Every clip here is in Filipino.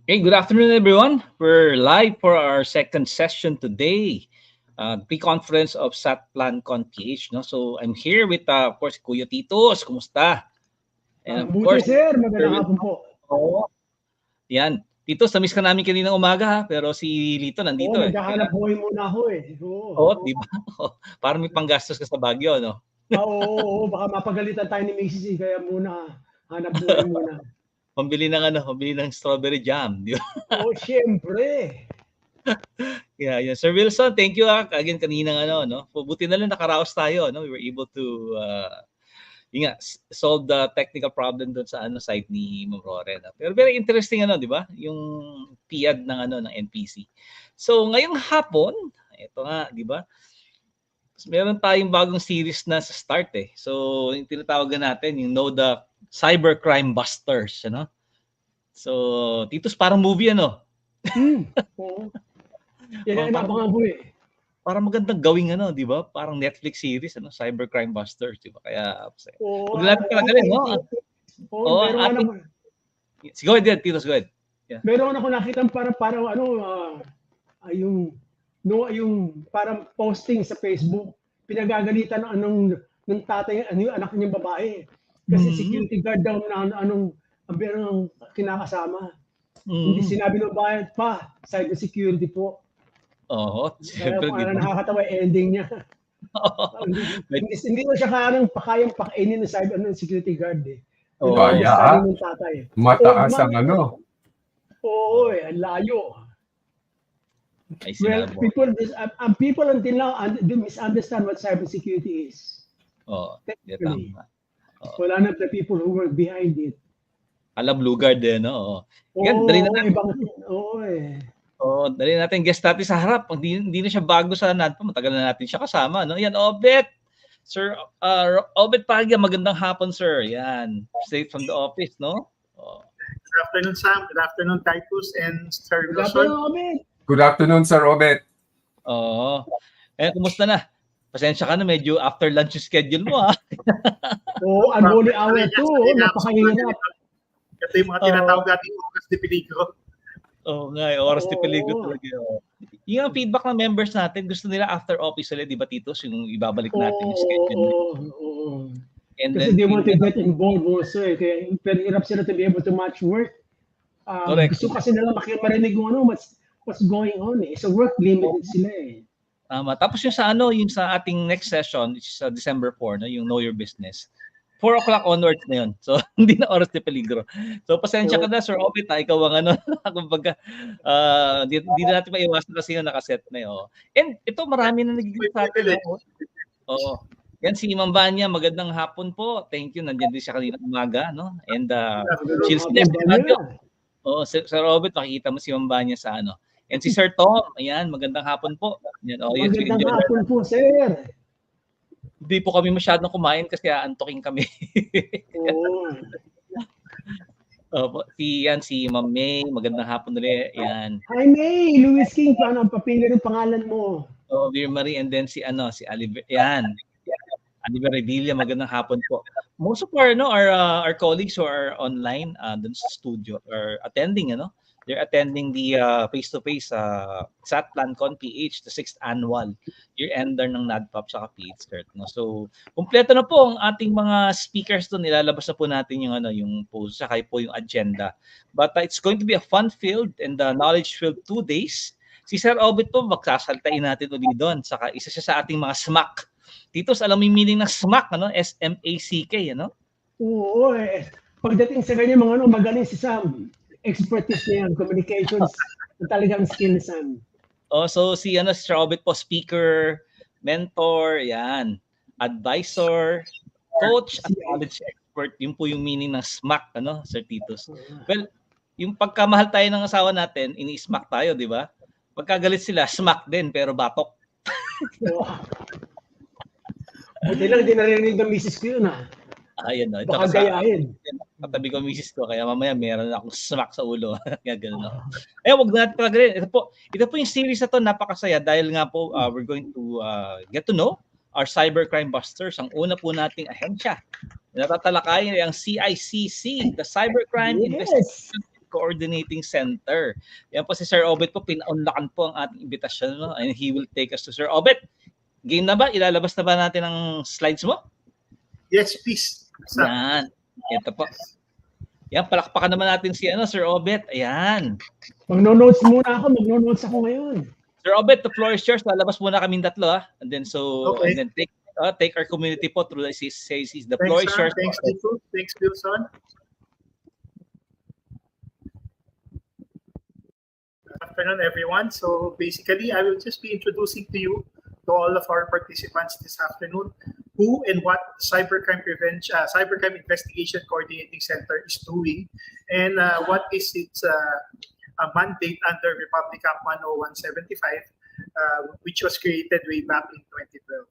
Hey, good afternoon, everyone. We're live for our second session today, pre-conference of StratPlanConPH. No? So I'm here with, of course, Kuya Titos. Kumusta? And of Mabuti course, sir, Sir magandang hapon Wilson. po. Oo. Yan. Titos, na-miss ka namin kaninang umaga, ha? Pero si Lito Oo, nandito eh. naghahanap Kaya, buhay muna ako eh. Oo. di ba? Parang may panggastos ka sa Baguio, no? Oo, baka mapagalitan tayo ni Mrs. E, kaya muna, hanap buhay muna. Pambili ng strawberry jam, di ba? Oo, syempre. Yeah. Sir Wilson, thank you again kaninang no? Buti na lang nakaraos tayo, no? We were able to solve the technical problem doon sa side ni Ma'am Roren. Pero very interesting di ba? Yung PIAD ng NPC. So ngayong hapon, ito nga, di ba? Meron tayong bagong series na sa start eh. So yung tinatawagan natin, yung know the CyberCrimeBusters, ano? So Titus, parang movie Oo. Oh, Yan ang parang inabangan ko eh. parang magandang gawing di ba? Parang Netflix series, CyberCrimeBusters, di ba? Kaya Oo, huwag natin talaga no? oo, Oo, meron nga ating naman. go ahead, Titus, go ahead. Yeah. Meron ako nakita parang yung yung parang posting sa Facebook, pinagagalitan ng ng tatay, yung anak niyang babae. Kasi Mm-hmm. security guard daw na ang berang kinakasama. Hindi Mm-hmm. sinabi ng bayan pa, cybersecurity po. Oo, Kaya siyempre, kung di ano ba? nakakatawa ending niya. Hindi ko siya kayang pakainin ng ng security guard eh. Yun ang Oo. Kaya, understanding ng tatay. Old mataas man, ang ano. oo eh, ang layo. Ay, Well, sinabo. people until now misunderstand what cybersecurity is. Oo, di Technically, tama. Oo. wala na the people who work behind it. Alam, Blue Guard din, no? Oo. Yan, Oo, ibang, oo eh. dali natin guest natin sa harap. Hindi na siya bago sa NADPOP. Matagal na natin siya kasama, no? Yan, Obet. Sir Obet Pagya, magandang hapon, sir. Yan, straight from the office, no? Oh. Good afternoon, Sam. Good afternoon, Titus and Sir Good Wilson. afternoon, Obet. Good afternoon, Sir Obet. Oo. Kumusta na? Pasensya ka na, medyo after lunch yung schedule mo, ha? Oo, unholy hour too. Napakahirap. Ito yung mga tinatawag natin oras de peligro. Oo nga, oras de peligro Oo. talaga. Yung feedback ng members natin, gusto nila after office ulit, di ba, Titos? Yung ibabalik natin yung schedule. Oo. And Kasi then, they want to get involved also eh. Kaya pero hirap sila to be able to match work. Correct. Gusto kasi nila marinig kung what's going on eh. So work limited sila eh. Tama. Tapos yung sa ating next session, which is December 4, no, yung Know Your Business. 4 o'clock onwards na yun. So, hindi na oras de peligro. So, pasensya ka na, Sir Obit, ikaw ang kumbaga, hindi na natin maiwasan kasi yung nakaset na yun. And ito, marami na nagiging sa atin. Oo. Yan, si Ma'am Vanya, magandang hapon po. Thank you. Nandiyan din siya kanina umaga, no? And she'll step in radio. Oo, Sir Robert, makikita mo si Ma'am Vanya sa And si Sir Tom, ayan, magandang hapon po. Yan, Magandang hapon po, sir. Hindi po kami masyadong kumain kasi aantokin kami. Oo. Si Ma'am May, magandang hapon ulit. Yan. Hi May, Louis King, paano ang papili ng pangalan mo? Dear Marie, and then si Oliver, yan. Oliver Revilla, magandang hapon po. Most of our colleagues who are online dun sa studio are attending, they're attending the face-to-face StratPlanConPH, the 6th annual year-ender ng NADPOP sa PH-CERT. No? So, kumpleto na po ang ating mga speakers doon. Ilalabas na po natin yung post, saka po yung agenda. But it's going to be a fun-filled and knowledge-filled 2 days. Si Sir Obit po, magsasaltain natin ulit doon. Saka isa siya sa ating mga SMAC. Titos, alam mo yung meaning ng SMAC, SMACK, Oo eh. Pagdating sa ganyan mga magaling si Sam. Expertise niya yan, communications, talagang skills yan. So si Sir Obit po, speaker, mentor, yan, advisor, coach, at knowledge expert. Yun po yung meaning ng SMAC, Sir Titus. Well, yung pagkamahal tayo ng asawa natin, ini-SMAC tayo, di ba? Pagkagalit sila, SMAC din, pero batok. Buti lang, di narinig ng misis ko yun Ayan, no. Baka gayahin. Katabi ko misis ko, kaya mamaya meron akong smack sa ulo. Kaya gano'n. Wag natin pagaling. Ito po yung series na to, napakasaya dahil nga po we're going to get to know our CyberCrimeBusters. Ang una po nating ahensya. Natatalakayin ay ang CICC, the Cybercrime Prevention Coordinating Center. Yan po si Sir Obet po, pinaunlakan po ang ating imbitasyon, no? And he will take us to Sir Obet. Game na ba? Ilalabas na ba natin ang slides mo? Yes, please. Yan. Ito po. Yan, palakpakan naman natin si Sir Obet. Ayan. Magno-notes muna ako. Magno-notes ako ngayon. Sir Obet, the floor is yours. Lalabas muna kaming tatlo, ha? And then Okay. and then take our community po through the CICC. The floor is yours. Thanks, Tito. Thanks, Wilson. Good afternoon, everyone. So basically, I will just be introducing to you, to all of our participants this afternoon, who and what Cybercrime Investigation Coordinating Center is doing, and what is its mandate under Republic Act 10175, which was created way back in 2012.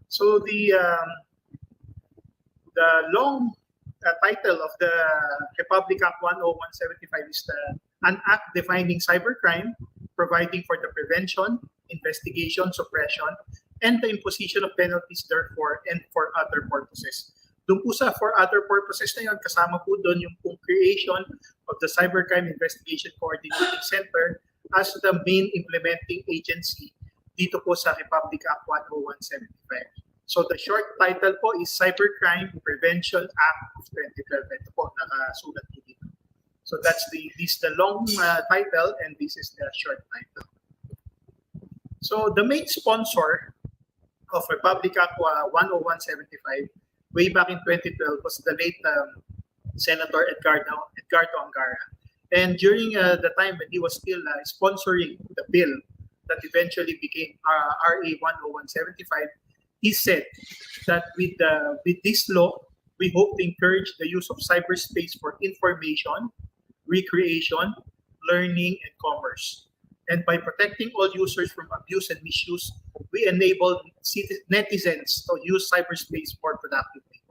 So the long title of the Republic Act 10175 is an act defining cybercrime, providing for the prevention, investigation, suppression, and the imposition of penalties therefore and for other purposes. Doon po sa for other purposes na yun, kasama po doon yung creation of the Cybercrime Investigation Coordinating Center as the main implementing agency dito po sa Republic Act 10175. So the short title po is Cybercrime Prevention Act of 2012. Ito po, nakasulat po dito. So this is the long title and this is the short title. So the main sponsor of Republic Act 10175 way back in 2012 was the late Senator Edgardo Angara. And during the time when he was still sponsoring the bill that eventually became RA 10175, he said that with this law, we hope to encourage the use of cyberspace for information, recreation, learning, and commerce. And by protecting all users from abuse and misuse, we enable netizens to use cyberspace more productively.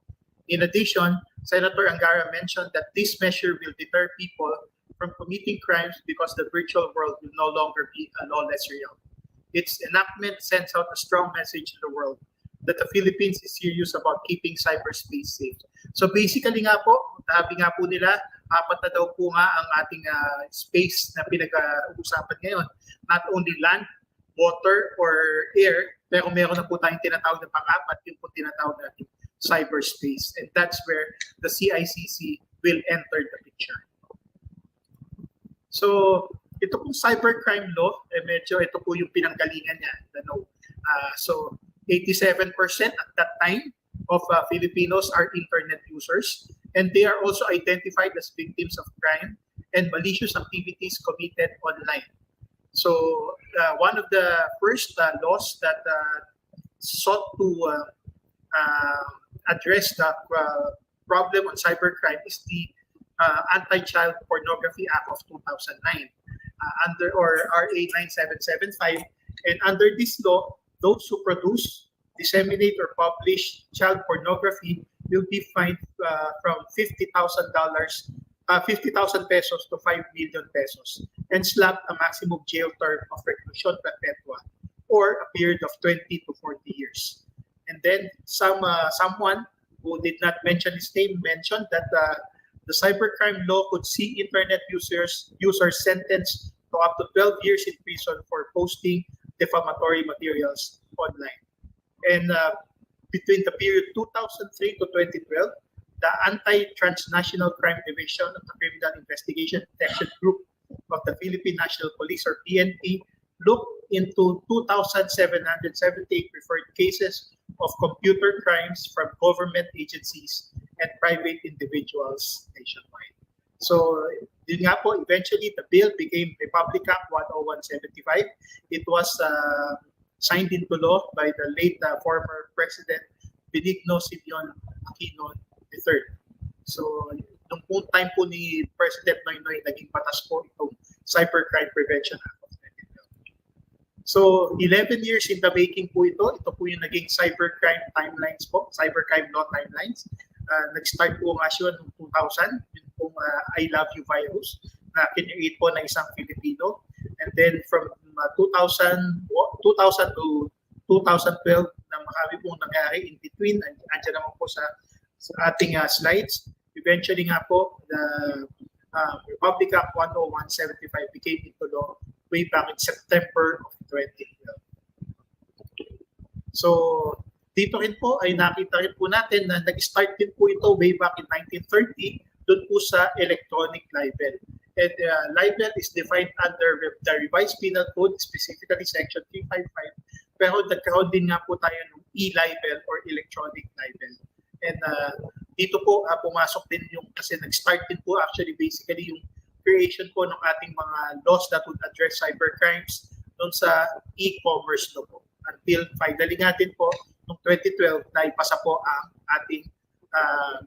In addition, Senator Angara mentioned that this measure will deter people from committing crimes because the virtual world will no longer be a lawless realm. Its enactment sends out a strong message to the world that the Philippines is serious about keeping cyberspace safe. So basically nga po, sabi nga po nila, 4 na daw po nga ang ating space na pinag-uusapan ngayon. Not only land, water, or air, pero meron na po tayong tinatawag na pang-apat, yung po tinatawag natin cyberspace. And that's where the CICC will enter the picture. So, ito pong cybercrime law, medyo ito po yung pinanggalingan niya. So, 87% at that time of Filipinos are internet users, and they are also identified as victims of crime and malicious activities committed online. So one of the first laws that sought to address the problem on cybercrime is the Anti-Child Pornography Act of 2009, under RA 9775, and under this law, those who produce, disseminate, or publish child pornography will be fined from $50,000 pesos to 5 million pesos and slapped a maximum jail term of reclusion perpetua or a period of 20 to 40 years. And then someone who did not mention his name mentioned that the cybercrime law could see internet users sentenced to up to 12 years in prison for posting defamatory materials online. And between the period 2003 to 2012, the Anti-Transnational Crime Division of the Criminal Investigation Detection Group of the Philippine National Police, or PNP, looked into 2,778 referred cases of computer crimes from government agencies and private individuals nationwide. So, yun nga po, eventually the bill became Republic Act 10175. It was signed into law by the late former President Benigno Simeon Aquino III. So, nung po time po ni President Noynoy, naging batas po itong Cybercrime Prevention Act of 2012. So, 11 years in the making po ito. Ito po yung naging cybercrime timelines po, cybercrime law timelines. Nag-start po nga siya noong 2000, yung pong I Love You virus na kinuit po ng isang Filipino. And then from 2000 to 2012 na marami pong nangyari in between. Andiyan naman po sa ating slides. eventually nga po, the Republic Act 10175 became into law way back in September of 2012. So, dito rin po ay nakita rin po natin na nag-start din po ito way back in 1930 doon po sa electronic libel. And libel is defined under the revised penal code, specifically section 355, pero nagkaroon din nga po tayo ng e-libel or electronic libel. And dito po pumasok din yung, kasi nag-start din po actually basically yung creation po ng ating mga laws that would address cybercrimes doon sa e-commerce law po. Until finally nga din po, noong 2012, naipasa po ang ating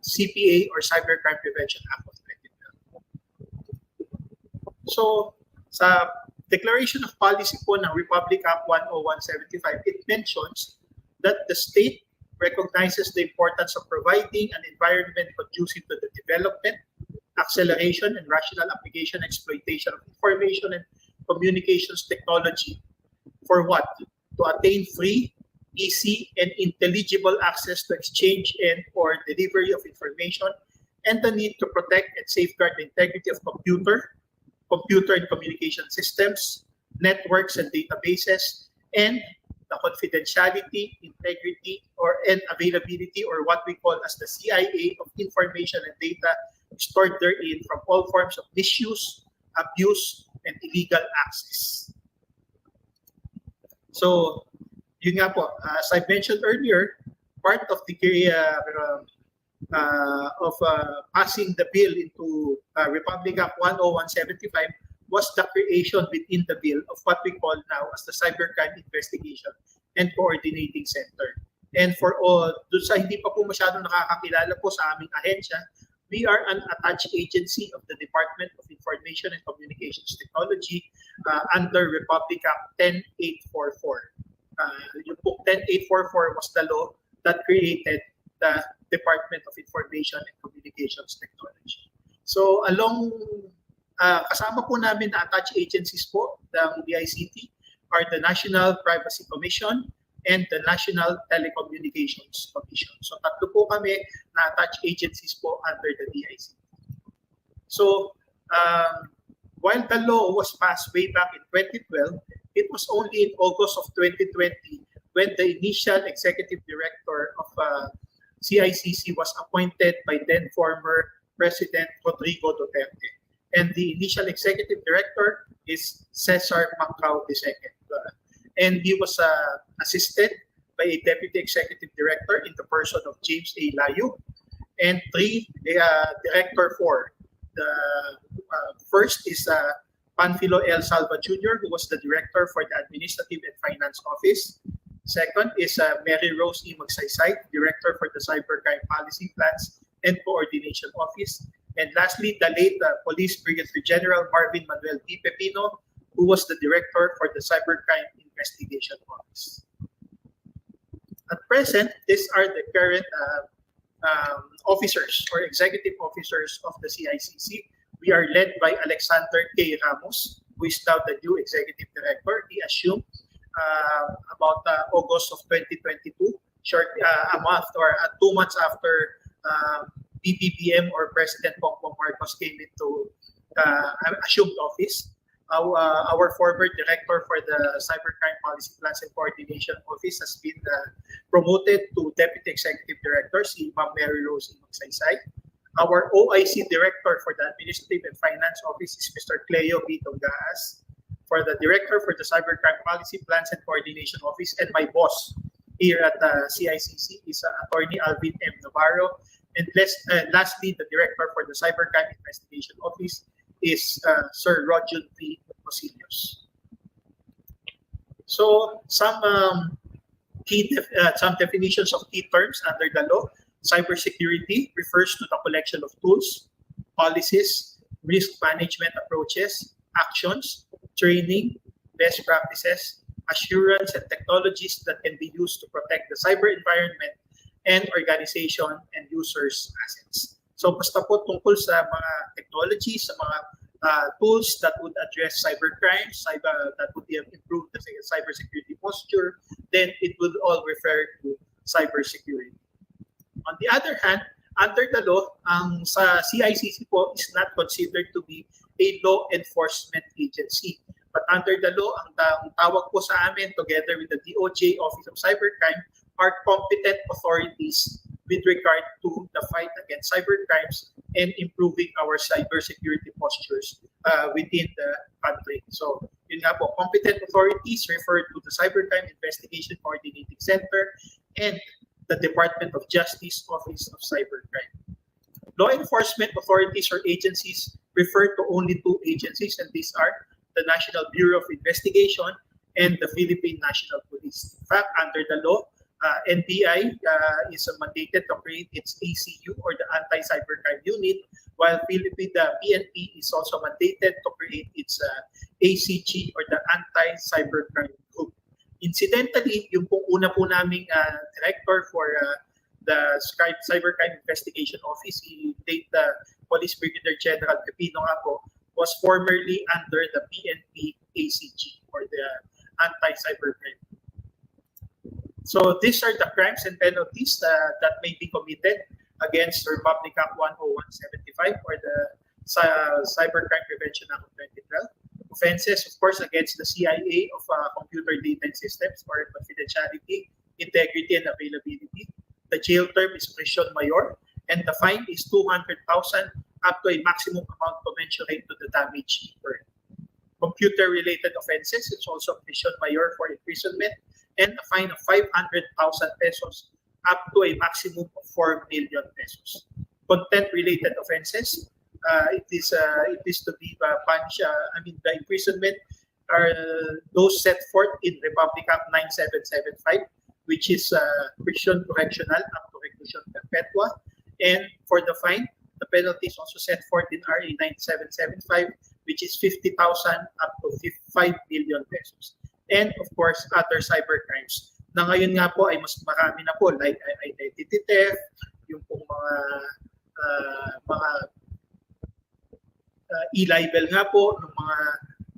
CPA or Cybercrime Prevention Act of 2012. So, sa Declaration of Policy po ng Republic Act 10175, it mentions that the state recognizes the importance of providing an environment conducive to the development, acceleration, and rational application and exploitation of information and communications technology for what? To attain free, easy, and intelligible access to exchange and or delivery of information, and the need to protect and safeguard the integrity of computer and communication systems, networks and databases, and the confidentiality, integrity, and availability, or what we call as the CIA of information and data stored therein from all forms of misuse, abuse, and illegal access. So, yun nga po, as I mentioned earlier, part of the passing the bill into Republic Act 10175 was the creation within the bill of what we call now as the Cybercrime Investigation and Coordinating Center. And for all, dun sa hindi pa po masyadong nakakakilala po sa aming ahensya, we are an attached agency of the Department of Information and Communications Technology under Republic Act 10844. Yung po 10844 was the law that created the Department of Information and Communications Technology. So along, kasama po namin na attached agencies po ng DICT are the National Privacy Commission and the National Telecommunications Commission. So tatlo po kami na attached agencies po under the DICT. So while the law was passed way back in 2012, it was only in August of 2020 when the initial executive director of CICC was appointed by then former President Rodrigo Duterte. And the initial executive director is Cesar Macau II. And he was assisted by a deputy executive director in the person of James A. Layu, and director 4. The first is Panfilo L. Salva Jr., who was the director for the Administrative and Finance Office. Second is Mary Rose E. Magsaysay, director for the Cybercrime Policy Plans and Coordination Office. And lastly, the late Police Brigadier General Marvin Manuel D. Pepino, who was the director for the Cybercrime Investigation Office. At present, these are the current officers or executive officers of the CICC. We are led by Alexander K. Ramos, who is now the new executive director. He assumed about August of 2022, a month or 2 months after BBBM or President Bongbong Marcos came into assumed office. Our former director for the Cybercrime Policy Plans and Coordination Office has been promoted to Deputy Executive Director, si Ma'am Mary Rose Magsaysay. Our OIC Director for the Administrative and Finance Office is Mr. Cleo B. Tongaas. For the Director for the Cybercrime Policy Plans and Coordination Office, and my boss here at CICC is Attorney Alvin M. Navarro. And lastly, the Director for the Cybercrime Investigation Office is Sir Roger P. Mosilios. So some definitions of key terms under the law. Cybersecurity refers to the collection of tools, policies, risk management approaches, actions, training, best practices, assurance, and technologies that can be used to protect the cyber environment and organization and users' assets. So basta po tungkol sa mga technologies, sa mga tools that would address cybercrimes, that would improve the cybersecurity posture, then it will all refer to cybersecurity. On the other hand, under the law, ang sa CICC po is not considered to be a law enforcement agency. But under the law, ang tawag po sa amin together with the DOJ Office of Cybercrime are competent authorities with regard to the fight against cybercrimes and improving our cybersecurity postures within the country. So, yun nga po, competent authorities refer to the Cybercrime Investigation Coordinating Center and the Department of Justice Office of Cybercrime. Law enforcement authorities or agencies refer to only two agencies, and these are the National Bureau of Investigation and the Philippine National Police. In fact, under the law, NBI is mandated to create its ACU or the Anti-Cybercrime Unit, while the PNP is also mandated to create its ACG or the Anti-Cybercrime Group. Incidentally, yung pong una po naming director for the Cybercrime Investigation Office, si late Police Brigadier General Pepino nga po, was formerly under the PNP ACG or the Anti-Cybercrime. So these are the crimes and penalties that may be committed against Republic Act 10175 or the Cybercrime Prevention Act of 2012. Offenses, of course, against the CIA of computer data and systems or confidentiality, integrity, and availability. The jail term is prison mayor, and the fine is 200,000 up to a maximum amount commensurate to the damage incurred. Computer-related offenses, it's also prison mayor for imprisonment, and a fine of 500,000 pesos up to a maximum of 4 million pesos. Content-related offenses, it is to be punished. The imprisonment are those set forth in Republic Act 9775, which is prison correctional up to reclusion perpetua. And for the fine, the penalty is also set forth in RA 9775, which is 50,000 up to 5 million pesos. And of course, other cybercrimes na ngayon nga po ay mas marami na po, like identity theft, yung pong mga e-libel nga po, yung mga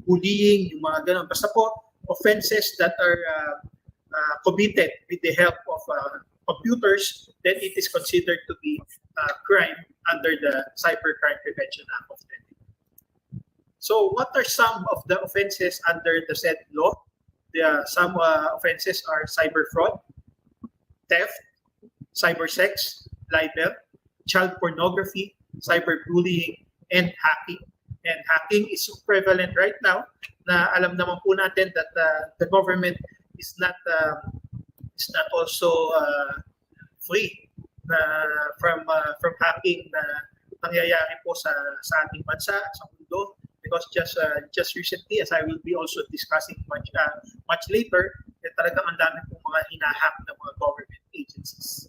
bullying, yung mga ganun. Basta po, offenses that are committed with the help of computers, then it is considered to be crime under the Cybercrime Prevention Act of 20. So what are some of the offenses under the said law? Some offenses are cyber fraud, theft, cyber sex, libel, child pornography, cyberbullying, and hacking. And hacking is so prevalent right now na alam naman po natin that the government is not also free from hacking na nangyayari po sa ating bansa, sa mundo. Because just recently, as I will be also discussing much later, talagang ang dami pong mga hinahack ng mga government agencies.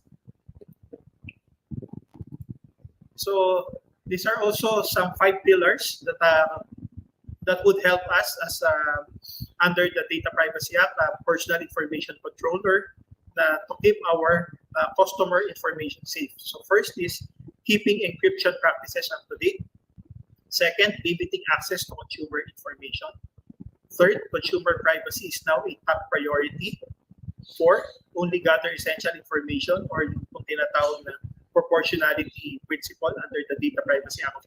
So these are also some 5 pillars that would help us as under the Data Privacy Act, personal information controller, to keep our customer information safe. So first is keeping encryption practices up to date. Second, limiting access to consumer information. Third, consumer privacy is now a top priority. Fourth, only gather essential information or yung tinatawag na proportionality principle under the Data Privacy Act of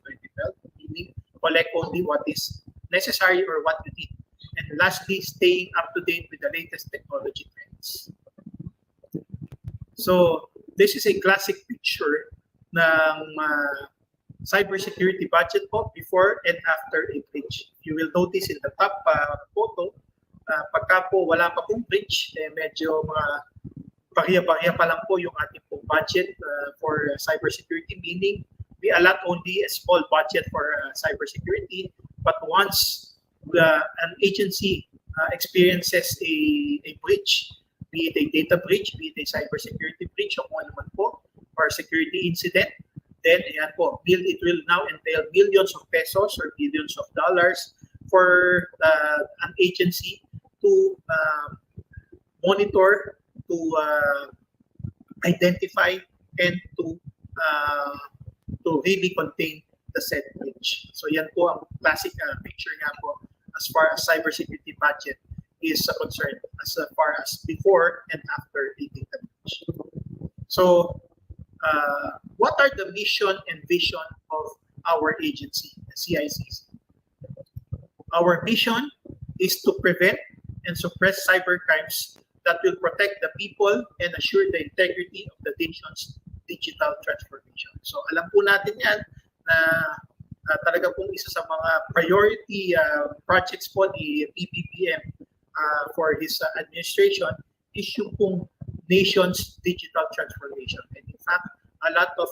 2012, meaning collect only what is necessary or what you need. And lastly, staying up to date with the latest technology trends. So this is a classic picture ng cybersecurity budget po before and after a breach. You will notice in the top photo, pagka po wala pa pong breach, medyo barya-barya pa lang po yung ating pong budget for cybersecurity, meaning we allot only a small budget for cybersecurity, but once an agency experiences a breach, be it a data breach, be it a cybersecurity breach, o kung ano man po, or security incident, then ayan po, it will now entail millions of pesos or billions of dollars for an agency to monitor, to identify, and to really contain the said breach. So yan po ang classic picture nga po as far as cybersecurity budget is concerned, as far as before and after a data breach. So what are the mission and vision of our agency, the CICC? Our mission is to prevent and suppress cybercrimes that will protect the people and assure the integrity of the nation's digital transformation. So alam po natin yan na talaga pong isa sa mga priority projects po ni PBBM for his administration is yung pong nation's digital transformation. And in fact, a lot of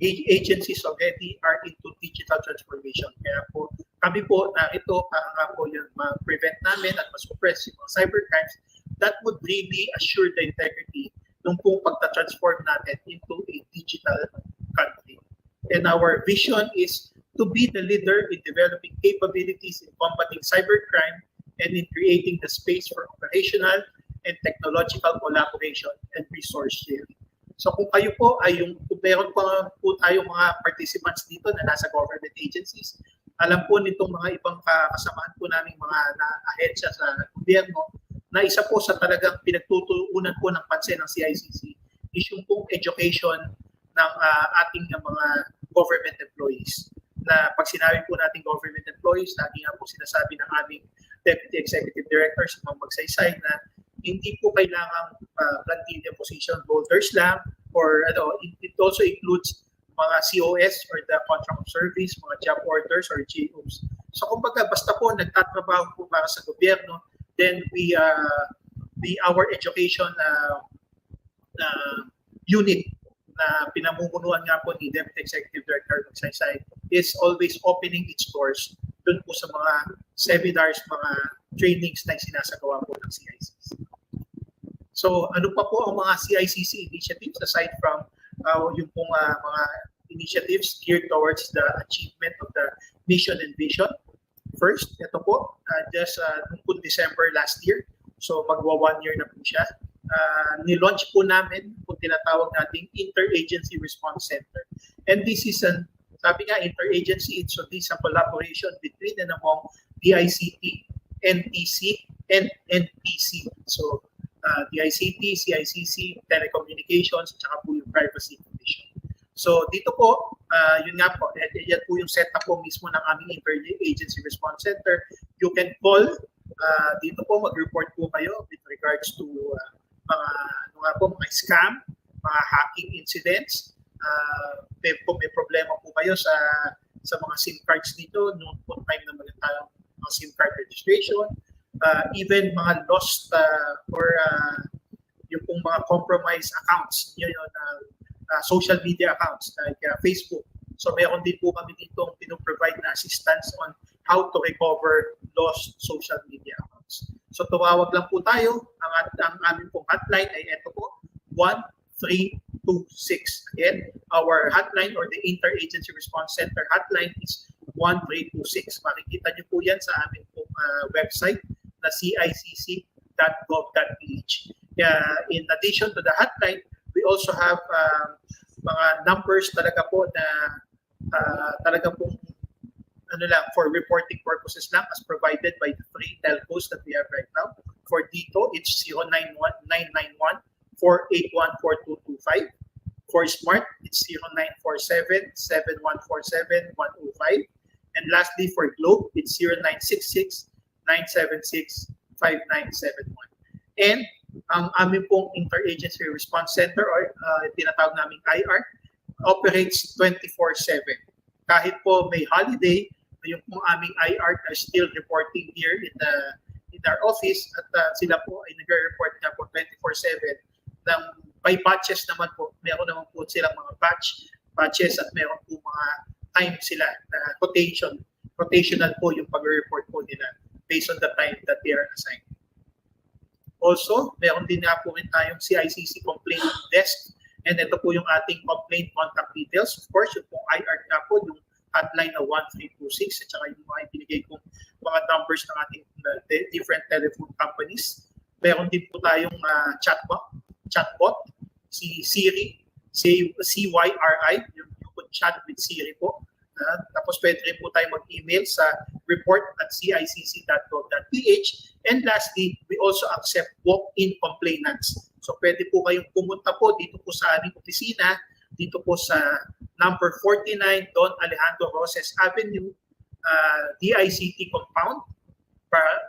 agencies already are into digital transformation. Kaya po kami po ito para po yung ma-prevent namin at ma-suppress yung mga cybercrimes that would really assure the integrity ng pong pagta-transform natin into a digital country. And our vision is to be the leader in developing capabilities in combating cybercrime and in creating the space for operational and technological collaboration and resource sharing. So kung kayo po ay kung meron pa po tayong mga participants dito na nasa government agencies, alam po nitong mga ibang kasamahan po namin mga ahensya sa gobyerno na isa po sa talagang pinagtutuunan po ng pansin ng CICC is yung pong education ng ating mga government employees. Na pag sinabi po natin government employees, lagi nga po sinasabi ng aming Deputy Executive Director sa mga magsaysay na hindi po kailangan plantilla position holders lang or it also includes mga COS or the contract of service, mga job orders or GOs. So kumbaga basta po nagtatrabaho po para sa gobyerno, then our education unit na pinamumunuan nga po ni Deputy Executive Director Magsaysay is always opening its doors dun po sa mga seminars, mga trainings na sinasagawa po ng CICC. So ano pa po ang mga CICC initiatives aside from yung pong mga initiatives geared towards the achievement of the mission and vision? First, ito po, just noong December last year, so magwa 1 year na po siya, nilaunch po namin kung tinatawag nating Interagency Response Center. And this is sabi nga, interagency, so this is a collaboration between and among DICT, NTC, and NPC. So, DICT, CICC, Telecommunications, at saka po yung Privacy Commission. So, dito po, yun nga po, yan po yung setup po mismo ng aming Interagency Response Center. You can call, dito po, mag-report po kayo with regards to mga scam, mga hacking incidents. May problema po kayo sa mga SIM cards dito, noong po time na maganda tayong mga SIM card registration, even mga lost or yung pong mga compromised accounts, social media accounts like Facebook. So meron din po kami dito pinoprovide na assistance on how to recover lost social media accounts. So tumawag lang po tayo, ang aming pong hotline ay ito po, 1326. Again, our hotline or the Interagency Response Center hotline is 1326. Makikita niyo po yan sa aming website na CICC.gov.ph. In addition to the hotline, we also have mga numbers talaga po na talaga pong for reporting purposes lang as provided by the 3 telcos that we have right now. For dito, it's 091991-481-4225. For Smart, it's 0947-7147-105. And lastly, for Globe, it's 0966-976-5971. And ang aming pong Interagency Response Center or tinatawag namin IR operates 24/7. Kahit po may holiday, yung pong aming IR are still reporting here in our office at sila po ay nag-report na po 24/7. By batches naman po, meron naman po silang mga batches at meron po mga time sila na rotational po yung pag-report po nila based on the time that they are assigned. Also, meron din nga po rin tayong CICC complaint desk and ito po yung ating complaint contact details. Of course, yung pong IR nga po, yung hotline na 1326 at saka yung mga ibinigay kong mga numbers ng ating different telephone companies. Meron din po tayong chatbot, si Siri, CYRI, yung could chat with Siri po. Tapos pwede rin po tayo mag-email sa report@cicc.gov.ph. And lastly, we also accept walk-in complainants. So pwede po kayong pumunta po dito po sa aming opisina dito po sa number 49 Don Alejandro Roses Avenue, DICT compound,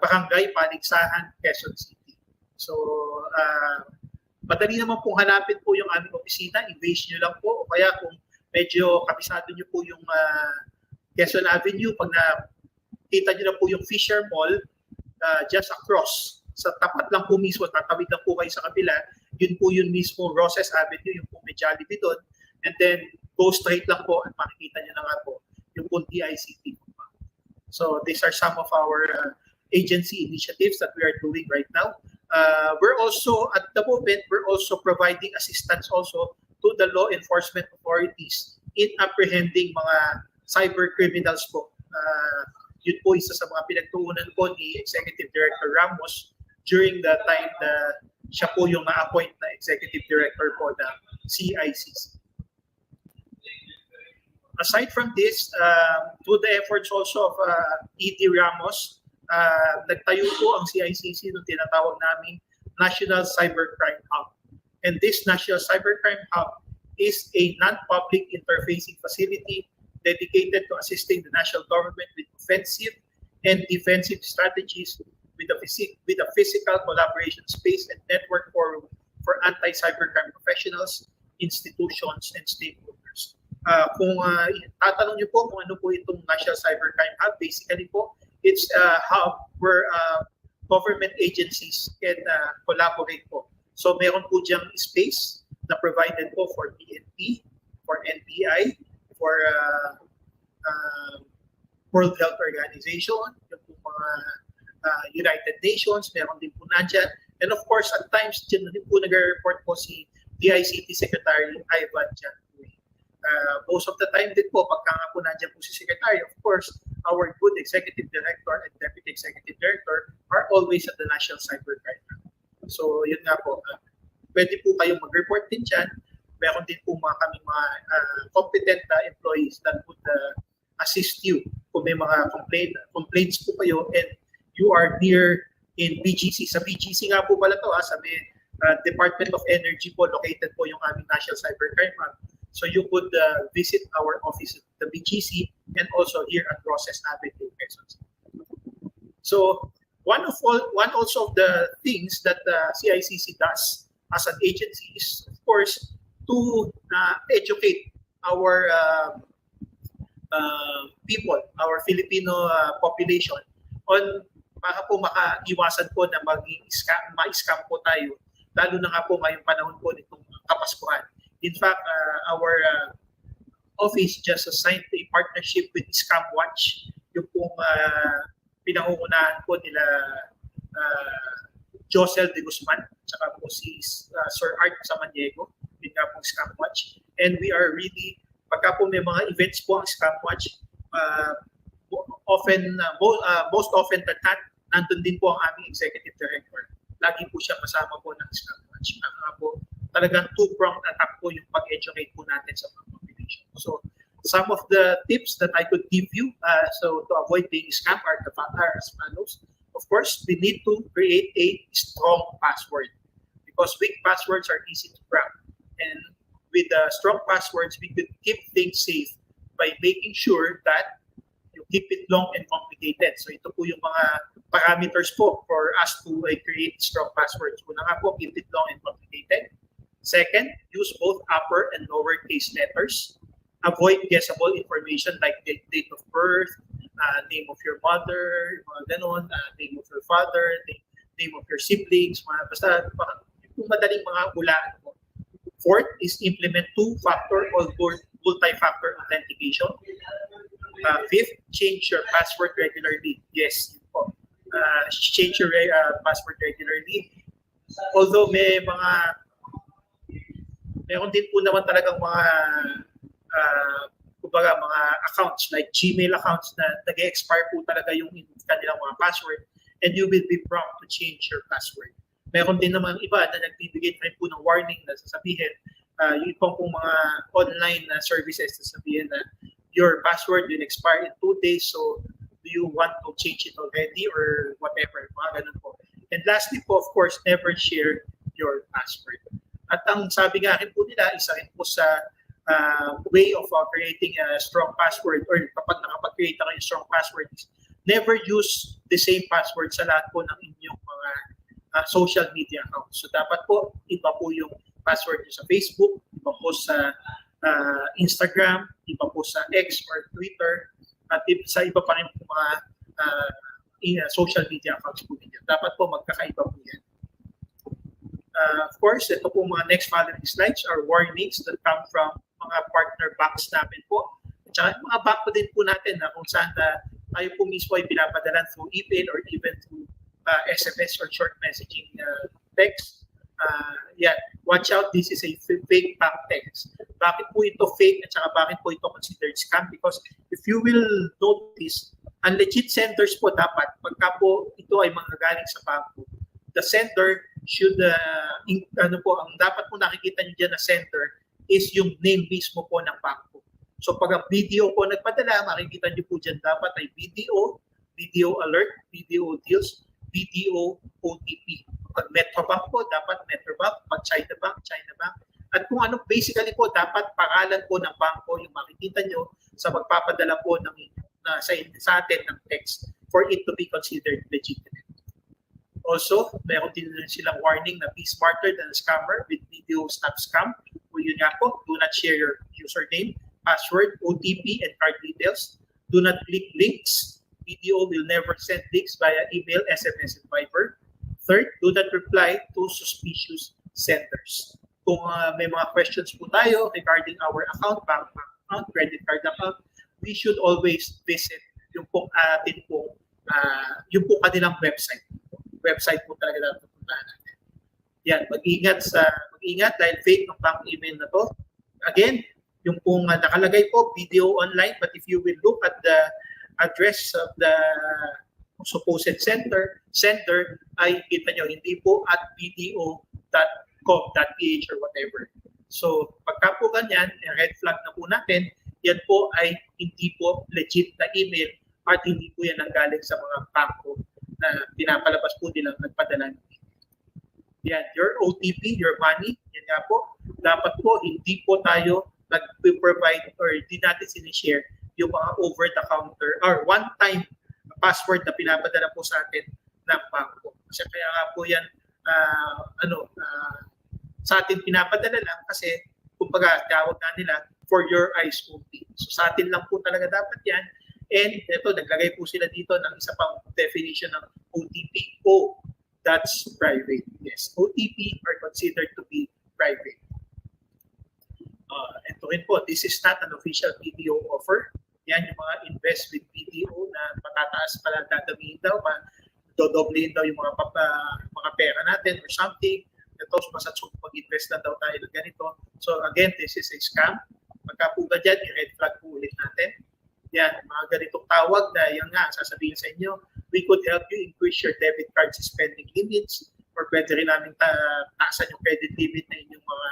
Barangay Paligsahan, Quezon City. So, madali naman pong hanapin po yung aming opisina, i-base nyo lang po, o kaya kung medyo kabisado nyo po yung Quezon Avenue, pag nakita nyo na po yung Fisher Mall, just across, sa tapat lang po mismo, tatawid lang po kayo sa kabila, yun po yun mismo, Roses Avenue, yung po may Jollibee doon, and then go straight lang po at makikita nyo na nga po yung po DICT. So these are some of our agency initiatives that we are doing right now. We're also, at the moment, we're also providing assistance also to the law enforcement authorities in apprehending mga cyber criminals po. Yun po isa sa mga pinagtuunan po ni Executive Director Ramos during the time na siya po yung na-appoint na Executive Director po ng CICC. Aside from this, through the efforts also of E.D. Ramos, nagtayo po ang CICC ng tinatawag namin National Cybercrime Hub. And this National Cybercrime Hub is a non-public interfacing facility dedicated to assisting the national government with offensive and defensive strategies with a physical collaboration space and network forum for anti-cybercrime professionals, institutions, and stakeholders. Kung tatanong niyo po kung ano po itong National Cybercrime Hub, basically po, it's a hub where government agencies can collaborate po. So meron po diyang space na provided po for PNP, for NBI, for World Health Organization, yung po mga United Nations, meron din po nandiyan. And of course, at times, dyan din po nag-report po si DICT Secretary Ivan Jan. Most of the time din po, pagka nga po nandiyan po si Secretary, of course, our good Executive Director and Deputy Executive Director are always at the National Cybercrime. So, yun nga po. Pwede po kayong mag-report din dyan. Meron din po kaming mga competent employees that would assist you kung may mga complaints po kayo and you are near in BGC. Sa BGC nga po pala to, sa Department of Energy po, located po yung aming National Cybercrime Hub. So you could visit our office at the BGC and also here at Roses Avenue, Quezon City. So one also of the things that the CICC does as an agency is, of course, to educate our people, our Filipino population on para po makaiwasan po na ma-scam po tayo, lalo na nga po ngayong panahon po nitong Kapaskuhan. In fact, our office just signed a partnership with Scam Watch, yung pong pinangungunahan po nila Josel de Guzman, tsaka po si Sir Art Samaniego, yun nga pong Scam Watch. And we are really, pagka po may mga events po ang Scam Watch, most often than not, nandun din po ang aming Executive Director. Lagi po siya kasama po ng Scam Watch. Po, talagang two-pronged attack po yung pag-educate po natin sa mga population. So, some of the tips that I could give you so to avoid being scammed are as follows. Of course, we need to create a strong password because weak passwords are easy to crack. And with strong passwords, we could keep things safe by making sure that you keep it long and complicated. So ito po yung mga parameters po for us to create strong passwords. Una nga po, keep it long and complicated. Second, use both upper and lowercase letters. Avoid guessable information like date of birth, name of your mother, mga ganon, name of your father, name of your siblings, basta yung madaling mga hulaan po. Fourth is implement two-factor or multi-factor authentication. Fifth, change your password regularly. Yes, yun po. Change your password regularly. Although meron din po naman talagang mga mga accounts like Gmail accounts na nag-expire po talaga yung kanilang mga password and you will be prompt to change your password. Meron din naman iba na nagbibigay rin po ng warning na sasabihin yung pong mga online na services na sasabihin na your password will expire in 2 days, so do you want to change it already or whatever, mga ganun po. And lastly po, of course, never share your password. At ang sabi nga rin po nila, isa rin po sa way of creating a strong password, or kapag nakapag-create na kayo strong password, is never use the same password sa lahat po ng inyong mga social media accounts. So dapat po, iba po yung password nyo sa Facebook, iba po sa Instagram, iba po sa X or Twitter, at sa iba pa rin po mga social media accounts po ninyo. Dapat po magkakaiba po yan. Of course, ito po mga next following slides are warnings that come from mga partner banks namin po. At saka mga bank po din po natin na kung saan tayo po mismo ay pinapadalan through email or even through SMS or short messaging text. Watch out, this is a fake bank text. Bakit po ito fake at saka bakit po ito considered scam? Because if you will notice, ang legit senders po dapat, pagka po ito ay manggagaling sa bangko, the sender should, ang dapat po nakikita nyo dyan na sender is yung name mismo po ng bangko. So pag ang video po nagpadala, makikita nyo po dyan dapat ay video, video alert, video deals, video OTP. Pag Metrobank po, dapat Metrobank. Pag China Bank, China Bank. At kung ano, basically po, dapat pangalan po ng bangko yung makikita nyo sa magpapadala po ng sa atin ng text for it to be considered legitimate. Also, meron din silang warning na be smarter than a scammer with video snap scam. O yun nga po, do not share your username, password, OTP, and card details. Do not click links. Video will never send links via email, SMS, and Viber. Third, do not reply to suspicious senders. Kung may mga questions po tayo regarding our account, bank account, credit card account, we should always visit yung po atin po, yung po kanilang website. Website po talaga dapat puntahan natin. Yan, mag-ingat dahil fake ng bank email na to. Again, yung pong nakalagay po, video online, but if you will look at the address of the supposed sender ay kita nyo, hindi po at video.com.ph or whatever. So, pagka po ganyan, red flag na po natin, yan po ay hindi po legit na email at hindi po yan nanggaling sa mga bangko na pinapalabas po nilang nagpadala ng email. Yan, your OTP, your money, yan nga po, dapat po hindi po tayo nag-provide or hindi natin sinishare yung mga over-the-counter or one-time password na pinapadala po sa atin ng bangko. Kasi kaya nga po yan, sa atin pinapadala lang kasi kumbaga tawag na nila for your eyes only. So sa atin lang po talaga dapat yan. And ito, naglagay po sila dito ng isa pang definition ng OTP. Oh, that's private. Yes, OTP are considered to be private. Ito rin po, this is not an official BDO offer. Yan yung mga invest with BDO na matataas pala dadamihin daw, dodoblihin daw yung mga pera natin or something. Ito, mag-invest na daw tayo ng ganito. So again, this is a scam. Pagka po ba dyan, i-red flag po ulit natin. Yan, mga ganitong tawag na yan nga, sasabihin sa inyo, we could help you increase your debit card spending limits or pwede rin namin taasan yung credit limit na inyong mga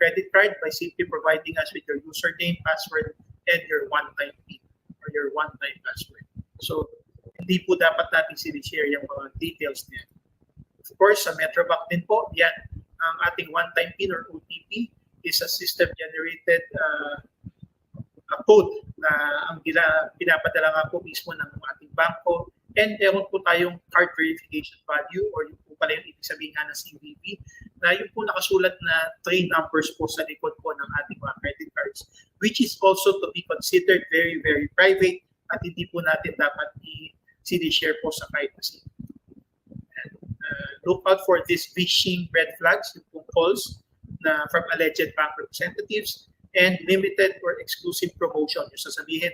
credit card by simply providing us with your username, password, and your one-time PIN or your one-time password. So, hindi po dapat natin sinishare yung mga details niya. Of course, sa Metrobank din po, yan, ang ating one-time PIN or OTP is a system-generated code na ang pinapadala nga po mismo ng ating bangko. And meron po tayong card verification value or yung po pala yung ibig sabihin nga ng CVV na yung po nakasulat na 3 numbers po sa likod po ng ating mga credit cards, which is also to be considered very, very private at hindi po natin dapat i-share po sa privacy. Look out for these phishing red flags, yung po calls na from alleged bank representatives and limited or exclusive promotion. Yung sasabihin,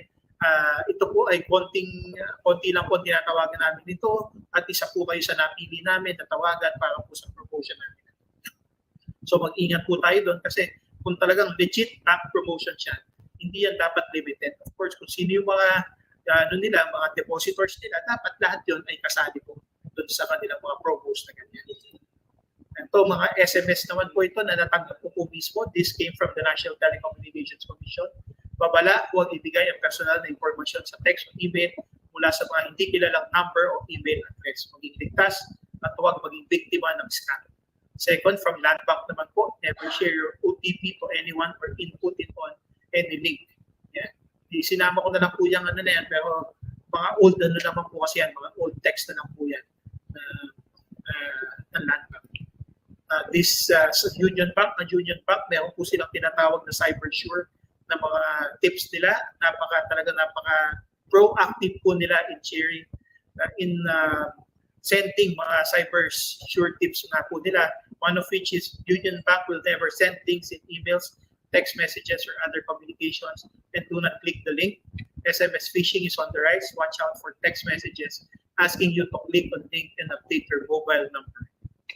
ito po ay konti lang po tinatawagan namin ito at isa po kayo sa napili namin na tawagan para po sa promotion namin. So mag-ingat po tayo doon kasi kung talagang legit bank promotion siya, hindi yan dapat limited. Of course, kung sino yung mga mga depositors nila, dapat lahat yun ay kasali po doon sa kanilang mga promos na ganyan. Ito, mga SMS naman po ito na natanggap po mismo. This came from the National Telecommunications Commission. Babala, huwag ibigay ang personal na impormasyon sa text o email mula sa mga hindi kilalang number o email address. Maging ligtas at huwag maging biktima ng scam. Second, from land bank naman po, never share your OTP to anyone or input it on any link. Yan. Sinama ko na lang po yung ano na yan, pero mga old ano naman po kasi yan, mga old text na lang po yan ng land bank. This Union Bank, meron po silang tinatawag na CyberSure na mga tips nila. Talaga proactive po nila in sharing, sending mga CyberSure tips na po nila. One of which is Union Bank will never send links in emails, text messages, or other communications, and do not click the link. SMS phishing is on the rise. Watch out for text messages asking you to click on link and update your mobile number.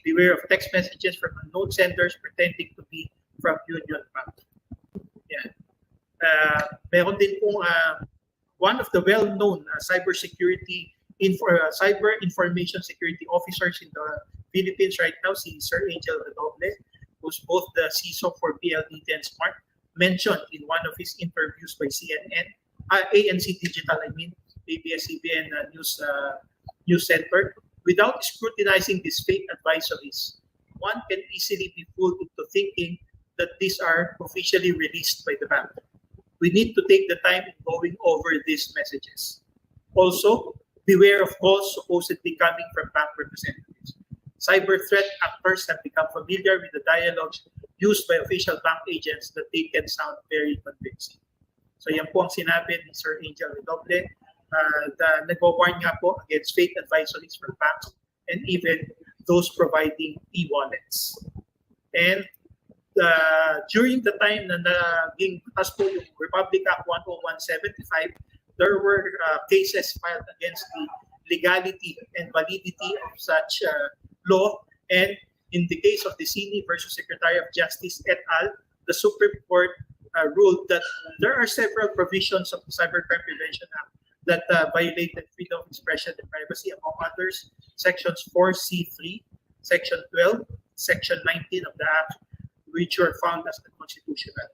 Beware of text messages from unknown senders pretending to be from Union Bank. Yeah. Meron din pong one of the well-known cyber information security officers in the Philippines right now, si Sir Angel Redoble, who's both the CISO for PLDT and Smart, mentioned in one of his interviews by ANC Digital, ABS-CBN News Center, without scrutinizing these fake advisories, one can easily be fooled into thinking that these are officially released by the bank. We need to take the time in going over these messages. Also, beware of calls supposedly coming from bank representatives. Cyber threat actors have become familiar with the dialogues used by official bank agents that they can sound very convincing. So yan po ang sinabi ni Sir Angel Redoble. Nag-warn nga po against fake advisories from banks and even those providing e-wallets. And during the time na naging patas po yung Republic Act 10175, there were cases filed against the legality and validity of such law. And in the case of the Sini versus Secretary of Justice et al., the Supreme Court ruled that there are several provisions of the Cybercrime Prevention Act that violated freedom of expression and privacy, among others, Sections 4C3, Section 12, Section 19 of the Act, which were found as unconstitutional.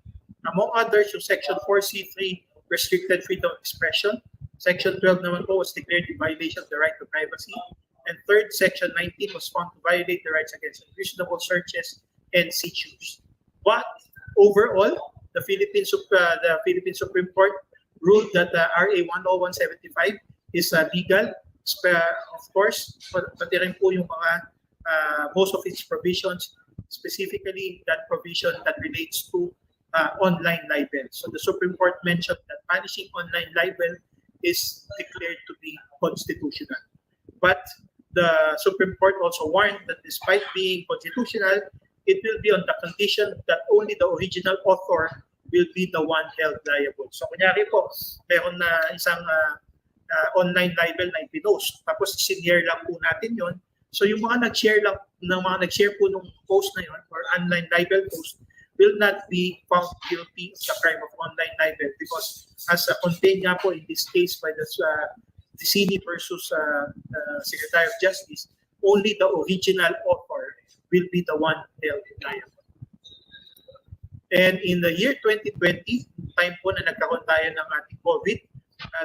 Among others, yung Section 4C3 restricted freedom of expression. Section 12 naman po was declared in violation of the right to privacy. And third, Section 19 was found to violate the rights against unreasonable searches and seizures. But overall, the Philippine Supreme Court ruled that RA 10175 is legal. Of course, pati rin po yung mga most of its provisions, specifically that provision that relates to online libel. So the Supreme Court mentioned that punishing online libel is declared to be constitutional. But the Supreme Court also warned that despite being constitutional, it will be on the condition that only the original author will be the one held liable. So kunyari po, meron na isang online libel na ipinost, tapos senior lang po natin yon. So yung mga nag-share po nung post na yon or online libel post will not be found guilty of the crime of online libel because as contained nga po in this case by the Sini versus Secretary of Justice, only the original author will be the one held liable. And in the year 2020, time po na nagkaroon tayo ng ating COVID,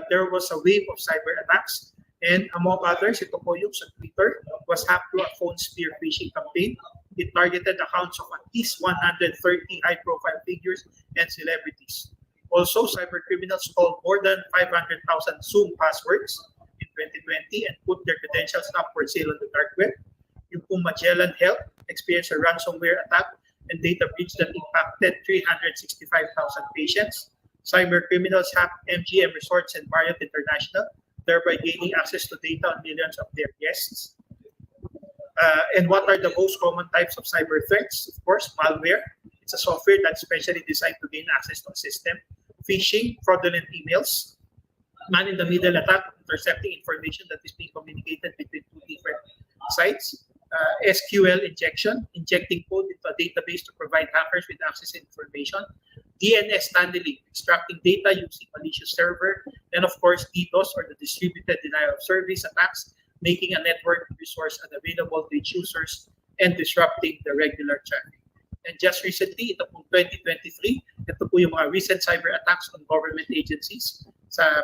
there was a wave of cyber attacks. And among others, ito po yung sa Twitter, was hacked through a phone spear phishing campaign. It targeted accounts of at least 130 high-profile figures and celebrities. Also, cyber criminals stole more than 500,000 Zoom passwords in 2020 and put their credentials up for sale on the dark web. Yung po Magellan Health experienced a ransomware attack and data breach that impacted 365,000 patients. Cyber criminals hacked MGM Resorts and Marriott International, thereby gaining access to data on millions of their guests. And what are the most common types of cyber threats? Of course, malware. It's a software that's specially designed to gain access to a system. Phishing, fraudulent emails, man-in-the-middle attack, intercepting information that is being communicated between two different sites. SQL injection, injecting code into a database to provide hackers with access to information. DNS tunneling, extracting data using malicious server. And of course, DDoS or the distributed denial of service attacks, making a network resource unavailable to its users and disrupting the regular traffic. And just recently, ito po 2023, ito po yung mga recent cyber attacks on government agencies,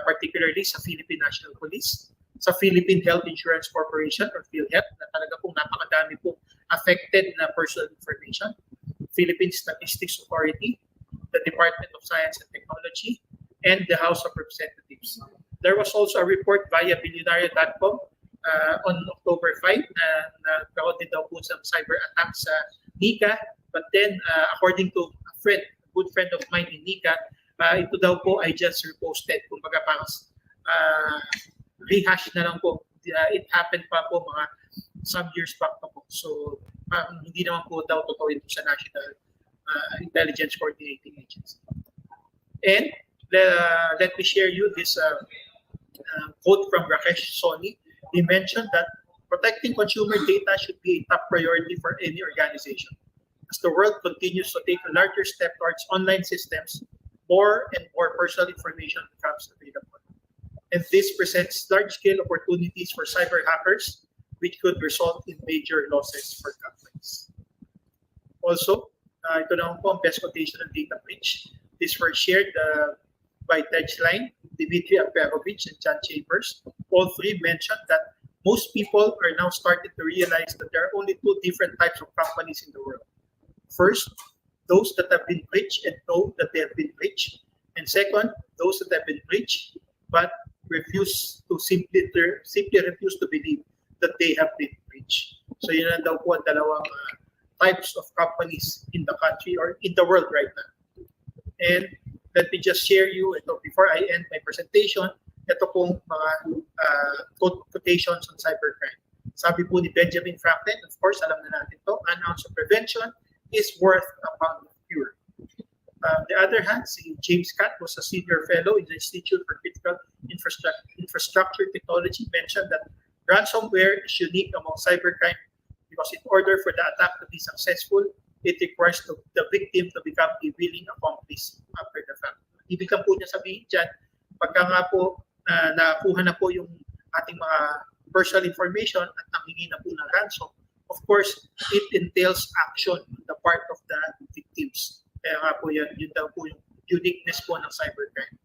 particularly sa Philippine National Police, sa Philippine Health Insurance Corporation or PhilHealth, na talaga pong napakadami pong affected na personal information, Philippine Statistics Authority, the Department of Science and Technology, and the House of Representatives. There was also a report via Billionaire.com on October 5 na nagkaroon daw po sa cyber attack sa NICA. But then, according to a good friend of mine in NICA, ito daw po ay just reposted. Kumbaga parang rehash na lang po. It happened pa po mga some years back pa po. So, hindi naman po daw totoo ito sa National Intelligence Coordinating Agency. And let me share you this quote from Rakesh Soni. He mentioned that protecting consumer data should be a top priority for any organization. As the world continues to take a larger step towards online systems, more and more personal information becomes available. And this presents large-scale opportunities for cyber hackers, which could result in major losses for companies. Also, ito naman po ang best quotation on data breach. These were shared by Tejline, Dimitri Aperovich, and John Chambers. All three mentioned that most people are now starting to realize that there are only two different types of companies in the world. First, those that have been breached and know that they have been breached. And second, those that have been breached but simply refuse to believe that they have been breached. So yun na daw po ang dalawang types of companies in the country or in the world right now. And let me just share you ito before I end my presentation. Ito pong mga quotations on cybercrime. Sabi po ni Benjamin Franklin, of course, alam na natin to, an ounce of prevention is worth a pound of cure. On the other hand, si James Catt was a senior fellow in the Institute for Critical Infrastructure Technology, mentioned that ransomware is unique among cybercrime because in order for the attack to be successful, it requires the victim to become a willing accomplice after the fact. Ibig lang po niya sabihin dyan, pagka nga po nakuha na po yung ating mga personal information at nanghingi na po ng ransom, of course, it entails action on the part of the victims. Kaya nga po yun daw po yung uniqueness po ng cybercrime.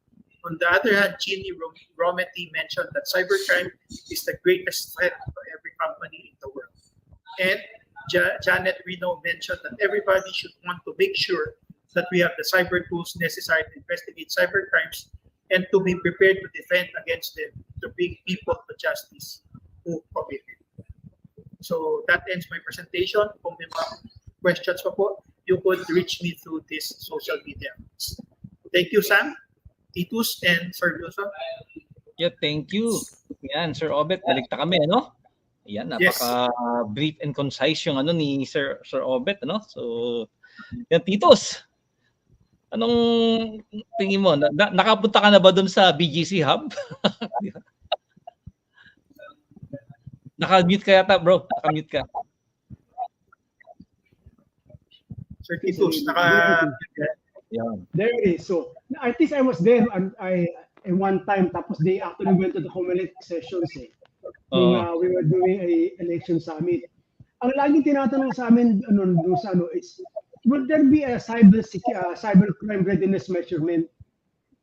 On the other hand, Ginny Rometty mentioned that cybercrime is the greatest threat for every company in the world. And Janet Reno mentioned that everybody should want to make sure that we have the cyber tools necessary to investigate cybercrimes and to be prepared to defend against them, to bring people to justice who commit it. So that ends my presentation. Kung may mga questions pa po, you could reach me through this social media. Thank you, Sam, Titus, and Sir Wilson. Yeah, thank you. Yan, Sir Obet, balik na kami, ano? Yan, napaka-brief and concise yung ano ni Sir Obet, ano? So, yan, Titus. Anong tingin mo? Nakapunta ka na ba doon sa BGC Hub? Naka-mute ka yata, bro. Naka-mute ka. Sir Titus, yeah. There it is. So, at least I was there and one time, tapos they actually went to the Comelec sessions we were doing a election summit. Ang laging tinatanong sa amin is, would there be a cybercrime readiness measurement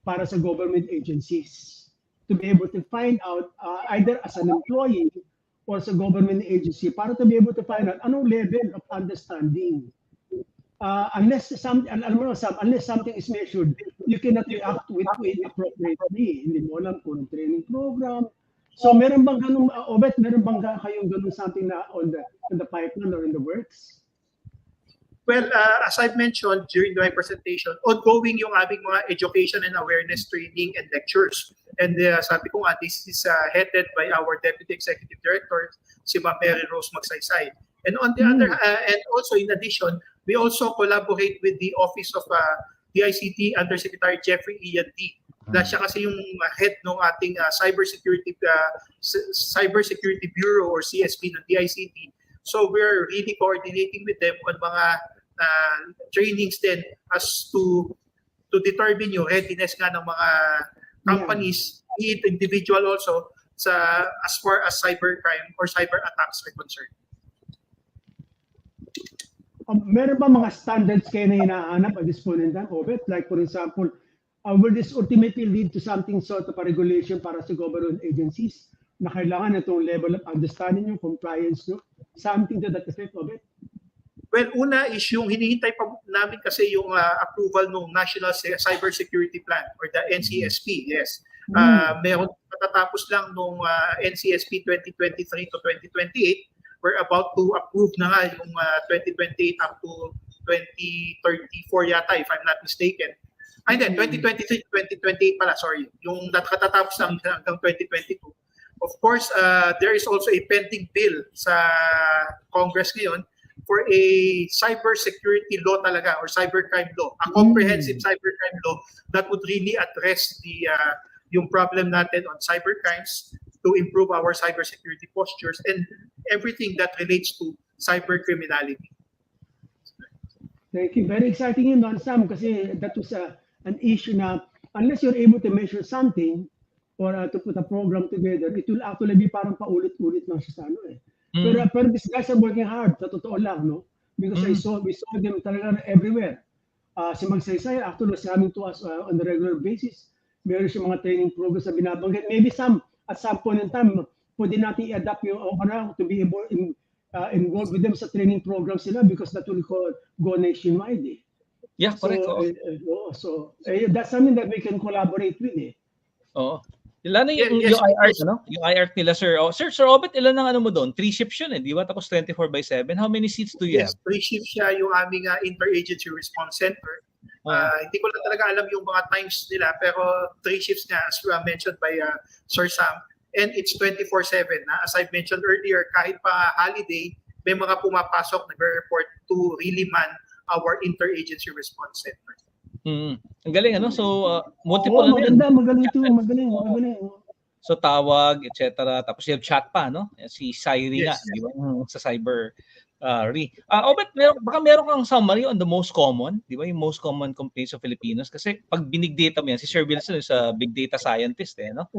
para sa government agencies to be able to find out either as an employee or sa government agency para to be able to find out anong level of understanding. Unless something is measured, you cannot react with it appropriately. Hindi mo alam kung training program. So meron bang ganun, Obet, meron bang kayong ganun something na on the pipeline or in the works? Well, as I've mentioned during my presentation, ongoing yung aming mga education and awareness training and lectures. And sabi ko nga, this is headed by our Deputy Executive Director, si Ma'am Mary Rose Magsaysay. And on the other, and also in addition, we also collaborate with the Office of DICT Undersecretary Jeffrey Ian D. Siya kasi yung head ng ating Cybersecurity Bureau or CSB ng DICT. So we're really coordinating with them on mga trainings din as to determine yung readiness nga ng mga companies, be it individual also, as far as cybercrime or cyber attacks are concerned. Meron ba mga standards kayo na hinahanap at this point in time, Obet? Like for example, will this ultimately lead to something sort of a regulation para sa government agencies? na kailangan itong level of understanding nyo, compliance nyo? Something to that effect of it? Well, una is yung hinihintay pa namin kasi yung approval ng National Cybersecurity Plan or the NCSP. Yes. Meron patatapos lang nung NCSP 2023 to 2028. We're about to approve na nga yung 2028 up to 2034 yata, if I'm not mistaken. And then 2023 to 2028 pala, sorry. Yung katatapos lang hanggang 2022. Of course, there is also a pending bill sa Congress ngayon for a cybersecurity law talaga or cybercrime law, a comprehensive cybercrime law that would really address the yung problem natin on cybercrimes to improve our cybersecurity postures and everything that relates to cybercriminality. Thank you. Very exciting yun, Don Sam, kasi that was an issue na unless you're able to measure something or to put a program together, it will actually be parang paulit-ulit lang siya sa ano eh. Pero these guys are working hard, sa totoo lang, no? Because we saw them talaga everywhere. Si Magsaysay actually was coming to us on a regular basis. Meron siya mga training programs na binabanggit. Maybe at some point in time, pwede natin i-adapt yung to be involved with them sa training programs sila because that will go nationwide eh. Yeah, correct. So that's something that we can collaborate with eh. Oo. Lalo yung IARC, ano? Yung IARC nila, sir. Oh, Sir Robert, ilan ang ano mo doon? 3 shifts yun eh, di ba? Tapos 24/7. How many seats do you have? 3 shifts siya yung aming interagency response center. Hindi ko lang talaga alam yung mga times nila, pero 3 shifts nga, as mentioned by Sir Sam. And it's 24/7. As I mentioned earlier, kahit pa holiday, may mga pumapasok, nag-report to really man our interagency response center. Ang galing, ano? So, multiple magaling. So, tawag, etc. Tapos you have chat pa, no? Si Syri nga, di ba? Sa cyber but baka meron kang summary on the most common, di ba? Yung most common complaints of Filipinos. Kasi pag binig-data mo yan, si Sir Wilson is a big data scientist, eh, no?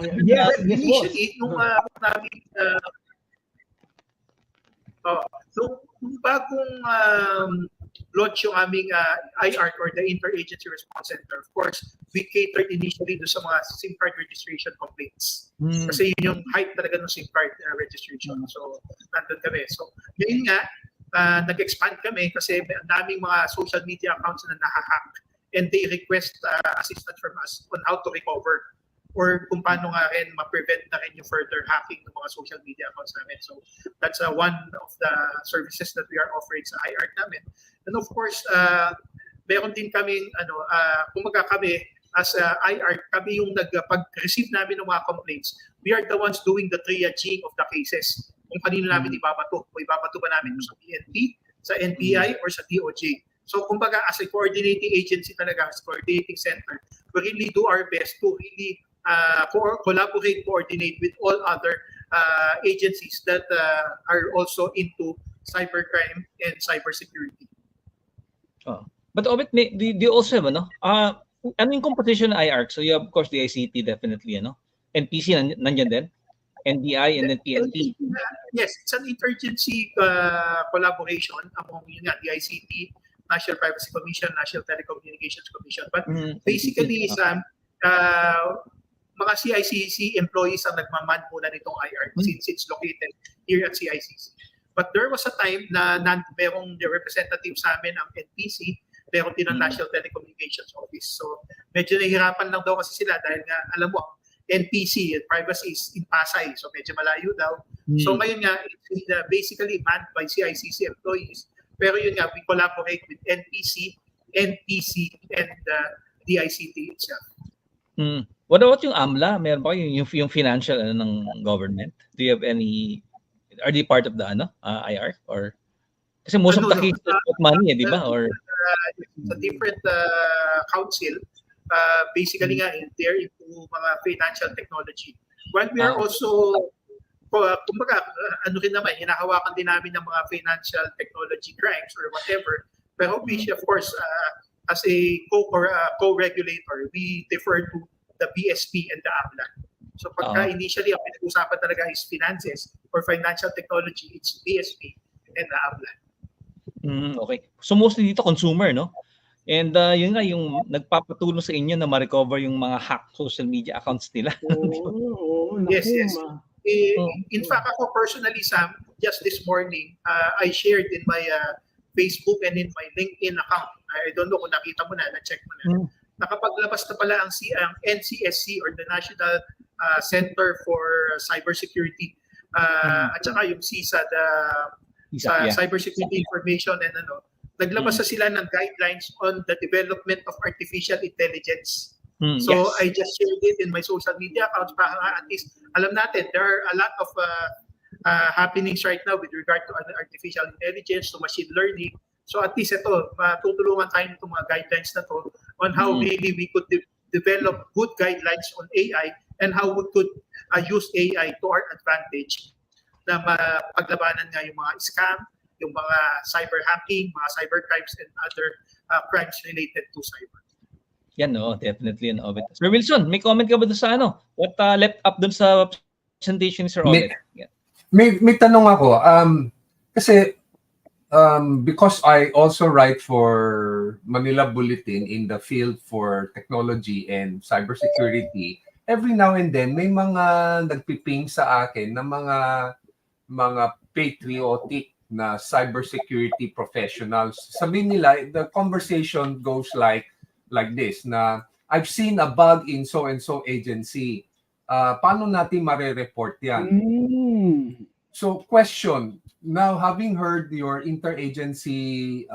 Initially, nung namin so, bagong launch yung aming IARC or the Interagency Response Center, of course, we catered initially do sa mga SIM card registration complaints. Kasi yun yung height talaga ng SIM card registration. So, nandun kami. So, yun nga, nag-expand kami kasi ang daming mga social media accounts na nahahack and they request assistance from us on how to recover or kung paano nga rin ma-prevent na rin yung further hacking ng mga social media accounts namin. So that's one of the services that we are offering sa IARC namin. And of course, meron din kaming, kumaga kami as IARC, kami yung pag-receive namin ng mga complaints, we are the ones doing the triaging of the cases. Kung kanino namin ibabato. Kung ibabato ba namin sa PNP, sa NBI, or sa DOJ. So kumbaga, as a coordinating agency talaga, as a coordinating center, we really do our best to really coordinate with all other agencies that are also into cybercrime and cybersecurity. But Obit, do you also have ano yung composition ng IARC? So you have, of course, the DICT definitely, NPC nandiyan din? NBI and then PNP? Yes, it's an interagency collaboration among the DICT, National Privacy Commission, National Telecommunications Commission. But basically, mga CICC employees ang nagmaman muna nitong IARC since it's located here at CICC. But there was a time na merong representative sa amin ang NPC, meron din ang National Telecommunications Office. So medyo nahihirapan lang daw kasi sila dahil nga, alam mo, NPC, privacy is in Pasay, so medyo malayo daw. So ngayon nga, it's basically manned by CICC employees. Pero yun nga, we collaborate with NPC, NPC, and DICT itself. What about yung AMLA? Meron ba yung financial ng government? Do you have any, are they part of the IARC? Or kasi most of the cases of money, di ba? Or it's a different council. Basically nga, they're into mga financial technology. While we are also, kumbaga, rin naman, hinahawakan din namin ng mga financial technology crimes or whatever. Pero we, of course, as a co-regulator, we defer to the BSP and the AMLA. So pagka initially, ang pinag-usapan talaga is finances or financial technology, it's BSP and the AMLA. Okay. So mostly dito consumer, no? And yun nga, yung nagpapatulong sa inyo na ma-recover yung mga hack social media accounts nila. Yes, yes. In fact, ako personally, Sam, just this morning, I shared in my Facebook and in my LinkedIn account. I don't know kung nakita mo na, na-check mo na. Nakapaglabas na pala ang NCSC or the National Center for Cybersecurity at saka yung CISA, Cybersecurity Information and naglabas na sila ng guidelines on the development of artificial intelligence. So I just shared it in my social media accounts para at least alam natin there are a lot of happenings right now with regard to artificial intelligence, to machine learning. So at least ito, tutulungan tayo nitong mga guidelines na to on how really we could develop good guidelines on AI and how we could use AI to our advantage na mapaglabanan nga yung mga scam, yung mga cyber hacking, mga cyber crimes and other crimes related to cyber. Yan, definitely. Sir Wilson, may comment ka ba doon sa what left up doon sa presentation ni Sir Obet? May tanong ako. Kasi because I also write for Manila Bulletin in the field for technology and cybersecurity, every now and then may mga nagpiping sa akin na mga patriotic na cybersecurity professionals. Sabihin nila, the conversation goes like this, na I've seen a bug in so-and-so agency. Paano natin mare-report yan? So, question, now having heard your interagency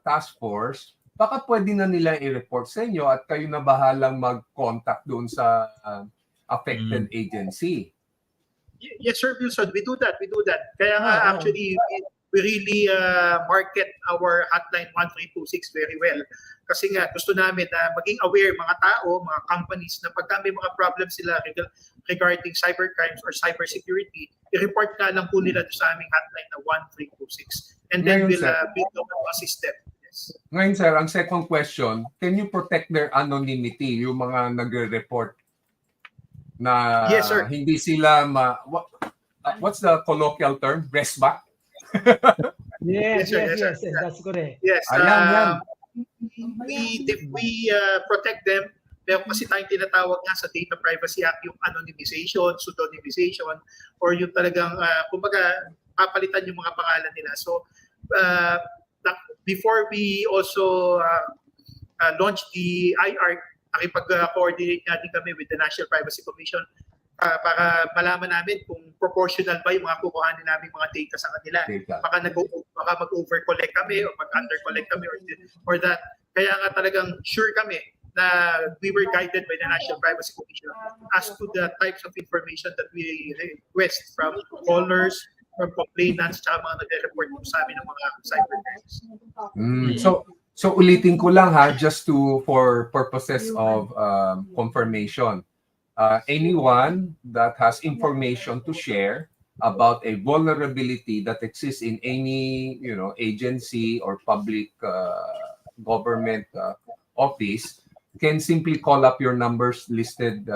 task force, baka pwede na nila i-report sa inyo at kayo na bahalang mag-contact doon sa affected agency. Yes, Sir Wilson, we do that. Kaya nga, actually, we really market our hotline 1326 very well. Kasi nga, gusto namin na maging aware mga tao, mga companies, na pagka may mga problems sila regarding cybercrimes or cybersecurity, i-report na lang po nila sa aming hotline na 1326. And then we'll build up a system. Yes. Ngayon, sir, ang second question, can you protect their anonymity, yung mga nagre-report na yes, sir. Hindi sila what's the colloquial term? Rest back? Yes, that's correct. Yes, yan. We protect them. Pero kasi tayong tinatawag nga sa Data Privacy Act yung anonymization, pseudonymization, or yung talagang, kumbaga, papalitan yung mga pangalan nila. So, before we also launch the IR, nakipag-coordinate natin kami with the National Privacy Commission para malaman namin kung proportional ba yung mga kukuhanin namin mga data sa kanila. Baka mag-overcollect kami or mag-undercollect kami or that. Kaya nga talagang sure kami na we were guided by the National Privacy Commission as to the types of information that we request from callers, from complainants, at mga nag-report sa amin ng mga cybercrimes. So ulitin ko lang just for purposes of confirmation. Anyone that has information to share about a vulnerability that exists in any agency or public government office can simply call up your numbers listed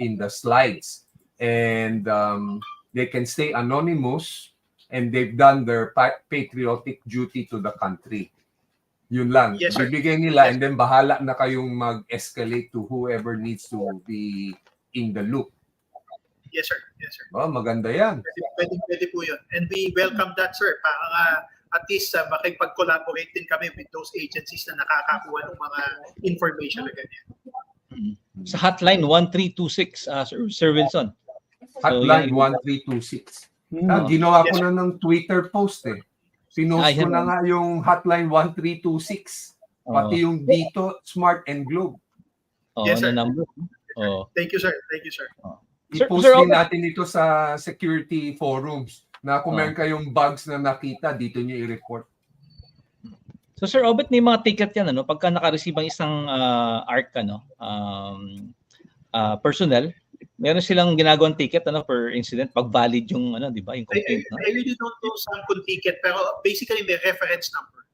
in the slides, and they can stay anonymous, and they've done their patriotic duty to the country. Yun lang. Yes, sir. Bibigay nila, and then bahala na kayong mag-escalate to whoever needs to be in the loop. Yes, sir. Yes, sir. Oh, maganda yan. Pwede po yun. And we welcome that, sir. Para at least makipag-collaborate din kami with those agencies na nakakakuha ng mga information na ganyan. Sa hotline 1326, Sir Wilson. Hotline 1326. Ginawa ko na ng Twitter post eh. Pinost ko na nga yung hotline 1326. Pati yung dito, Smart and Globe. Yes, sir. Number. Thank you, sir. Thank you, sir. I-post din natin ito sa security forums na kung meron kayong bugs na nakita, dito nyo i-report. So, Sir Obet, may mga ticket yan, pagka naka-receive ang isang ARC, personnel, meron silang ginagawang ticket per incident pag valid yung di ba, yung complaint, I really don't know saan kung ticket, pero basically may reference number.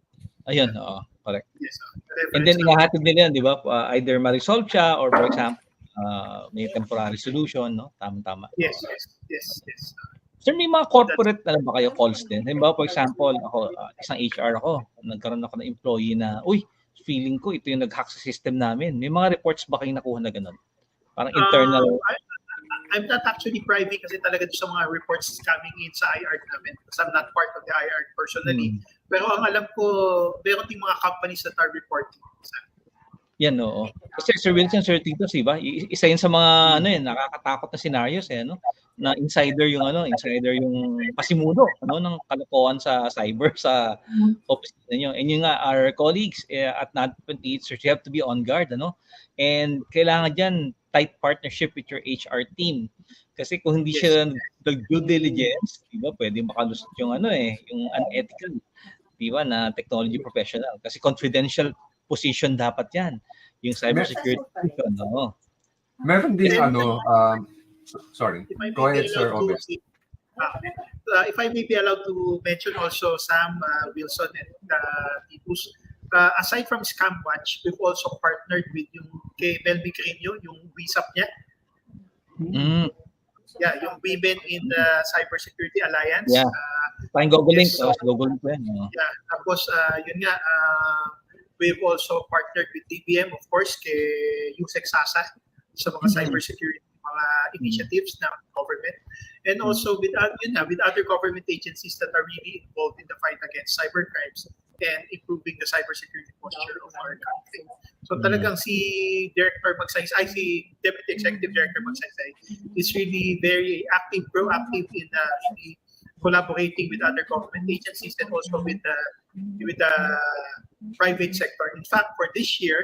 Ayun, correct. Yes, and then ihahatid nila yan, di ba? Either ma-resolve siya or for example, may temporary solution, Tama-tama. Yes. Sir, may mga corporate ba kayo calls din? Halimbawa, for example, ako, isang HR ako, nagkaroon ako ng employee na, feeling ko ito yung nag-hack sa system namin. May mga reports ba kayong nakuha na gano'n? Parang internal. I'm not actually privy kasi talaga sa mga reports coming in sa IR namin because I'm not part of the IR personally. Pero ang alam ko, meron ding mga companies that are reporting. Yan, oo. Kasi Sir Wilson, Sir Tito, diba? Isa yun sa mga nakakatakot na scenarios na insider yung pasimuno ng kalokohan sa cyber sa opisina niyo. And yung nga, our colleagues at NADPOP, you have to be on guard, and kailangan diyan tight partnership with your HR team. Kasi kung hindi siya nag-due diligence, diba, pwede makalusot yung yung unethical, diba, na technology professional. Kasi confidential position dapat yan. Yung cybersecurity position, Meron din sorry. Go ahead, Sir Obet. If I may be allowed to mention also Sam, Wilson, and Titus, aside from Scam Watch, we've also partnered with yung kay Melby Carino, yung WISAP niya. Yeah, yung Women in the Cybersecurity Alliance. Yeah. Parang Google Link. Google Link yan. Yeah, tapos yun nga, we've also partnered with DBM, of course, kay CICC sa mga cybersecurity mga initiatives ng government, and also with other government agencies that are really involved in the fight against cybercrimes and improving the cybersecurity posture of our country. So talagang si Director Magsaysay, si Deputy Executive Director Magsaysay is really very active, proactive in collaborating with other government agencies and also with the private sector. In fact, for this year,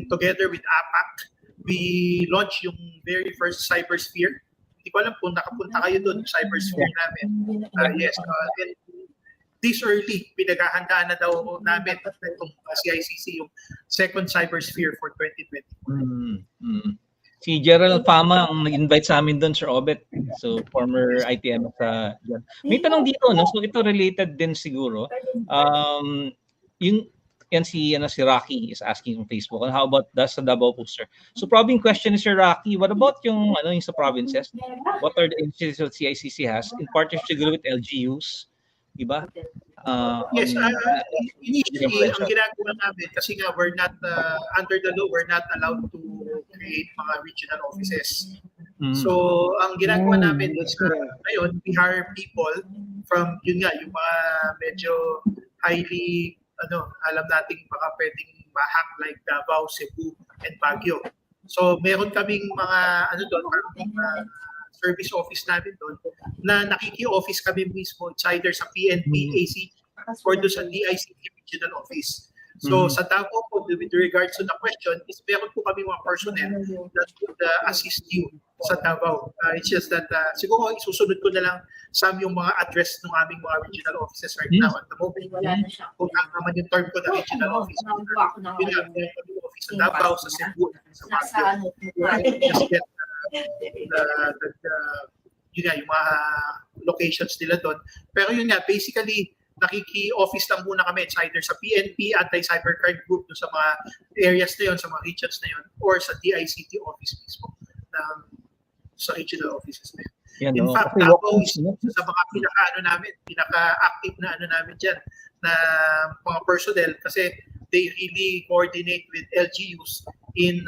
together with APAC, we launched yung very first Cybersphere. Hindi ko alam kung nakapunta kayo doon, Cybersphere namin. Yes, and this early, pinaghahandaan na daw namin itong CICC, yung second Cybersphere for 2020. Si Gerald Fama ang nag-invite sa amin doon, Sir Obet. So, former ITM sa dyan. May tanong dito, So, ito related din siguro. Si Rocky is asking on Facebook, and how about sa Davao poster? So, probing question is, Sir Rocky, what about yung sa provinces? What are the initiatives that CICC has in partnership with LGUs? Diba? Yes, initially, ang ginagawa namin, kasi nga we're not, under the law, we're not allowed to create mga regional offices. So, ang ginagawa namin is, ngayon, we hire people from, yung mga medyo highly, alam natin baka pwedeng mahak like Davao, Cebu, and Baguio. So, meron kaming mga, service office namin doon na nakiki-office kami mismo. It's either sa PNP, AC, or doon sa DICT regional office. So sa Davao po, with regards to the question, is meron po kami mga personnel that would assist you sa Davao. It's just that siguro isusunod ko na lang yung mga address ng aming mga regional offices right now at the moment. Kung naman yung term ko na regional office. Yun lang, yung office sa Davao, sa Cebu, sa Baguio. Yung mga locations nila doon. Pero yun nga, basically, nakiki-office lang muna kami. It's either sa PNP, Anti-Cybercrime Group, sa mga areas na yun, sa mga regions na yun, or sa DICT office mismo, sa regional offices na yun. In fact, Davao is sa mga pinaka-active na namin dyan, na mga personnel, kasi they really coordinate with LGUs in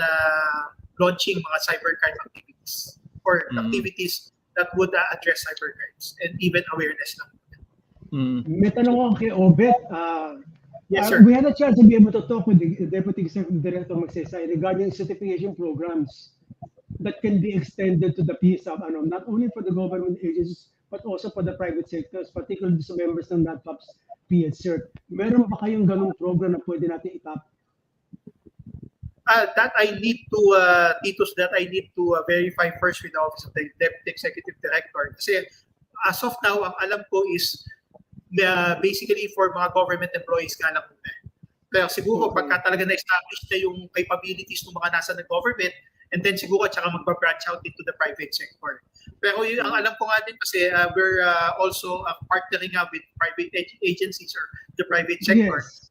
launching mga cybercrime activities or activities that would address cybercrimes and even awareness lang. May tanong ako kay Obet. Yes, sir. We had a chance to be able to talk with the Deputy Executive Director Magsaysay regarding certification programs that can be extended to the PSAP, not only for the government agencies but also for the private sectors, particularly sa members ng NADPOP's PH-CERT. Meron ba kayong ganung program na pwede natin itap? That I need to, Titus, verify first with the Office of the Deputy Executive Director. Kasi as of now, ang alam ko is basically for mga government employees nga lang muna. Pero siguro pagka talaga na-establish na yung capabilities ng mga nasa government, and then siguro tsaka magpa-branch out into the private sector. Pero yun, ang alam ko nga din kasi we're also partnering up with private agencies or the private sector. Yes.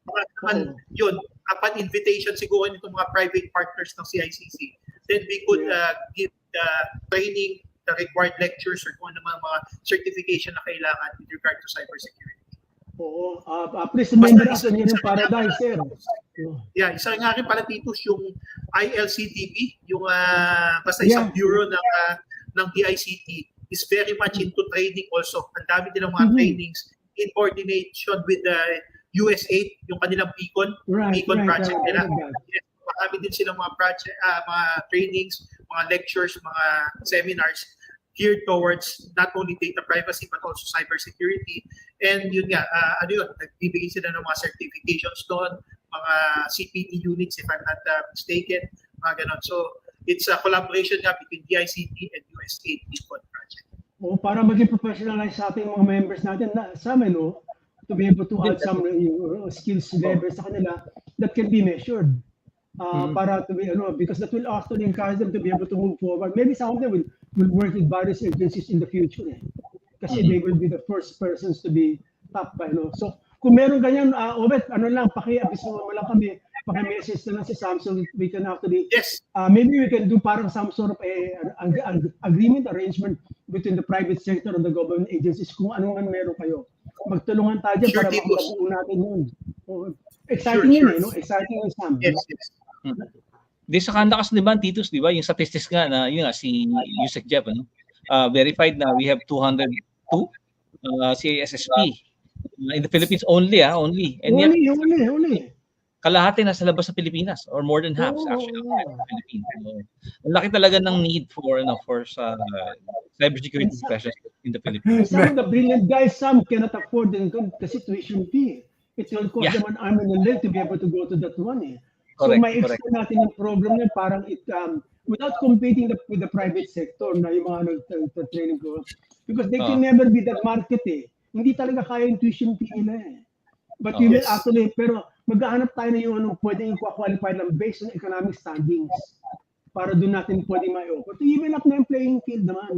Yun, upon invitation siguro nitong mga private partners ng CICC, then we could give the training, the required lectures, or kung ano mga certification na kailangan with regard to cybersecurity. Oo. Please remember us on yung paradise, sir. Yeah, isa nga rin pala, Titus, yung ILCTB, yung basta isang bureau ng ng DICT is very much into training also. Ang dami din ng mga trainings in coordination with the US8, yung kanilang beacon project nila. Yes, marami din silang mga project, mga trainings, mga lectures, mga seminars geared towards not only data privacy but also cybersecurity. And yun nga, nagbibigay sila ng mga certifications doon, mga CPE units if I'm not mistaken, mga ganon. So it's a collaboration nga between DICT and US8 Beacon project. Para maging professionalize sa ating mga members natin, sa amin, to be able to add some skills levels sa kanila that can be measured. Para to be, because that will actually encourage them to be able to move forward. Maybe some of them will work with various agencies in the future. Kasi they will be the first persons to be tapped by. So, kung meron ganyan, Obet, paki-abis mo lang kami, paki-message na lang si Sam so we can actually, maybe we can do parang some sort of agreement, arrangement between the private sector and the government agencies kung ano man meron kayo. Magtulungan tayo dyan para makabuo natin yun. Exciting yun Exciting yun, Sam. Yes. Di sa Kandakas, di ba, Titus, di ba, yung statistics nga na, yun nga, si Yusek Jeff, verified na we have 202 CISSP in the Philippines only. And yet, only. Kalahati nasa labas sa Pilipinas or more than half actually outside the Philippines. Ang laki talaga ng need for cybersecurity professionals in the Philippines. Some of the brilliant guys, some cannot afford the tuition fee. It will cost them an arm and a leg to be able to go to that one. So may extend natin yung program na parang without competing with the private sector na yung mga training program. Because they can never be that market Hindi talaga kaya yung tuition fee nila But we will actually, pero maghahanap tayo na yung pwedeng i-qualify lang based on economic standings para doon natin pwedeng ma-offer. To even up na yung playing field naman,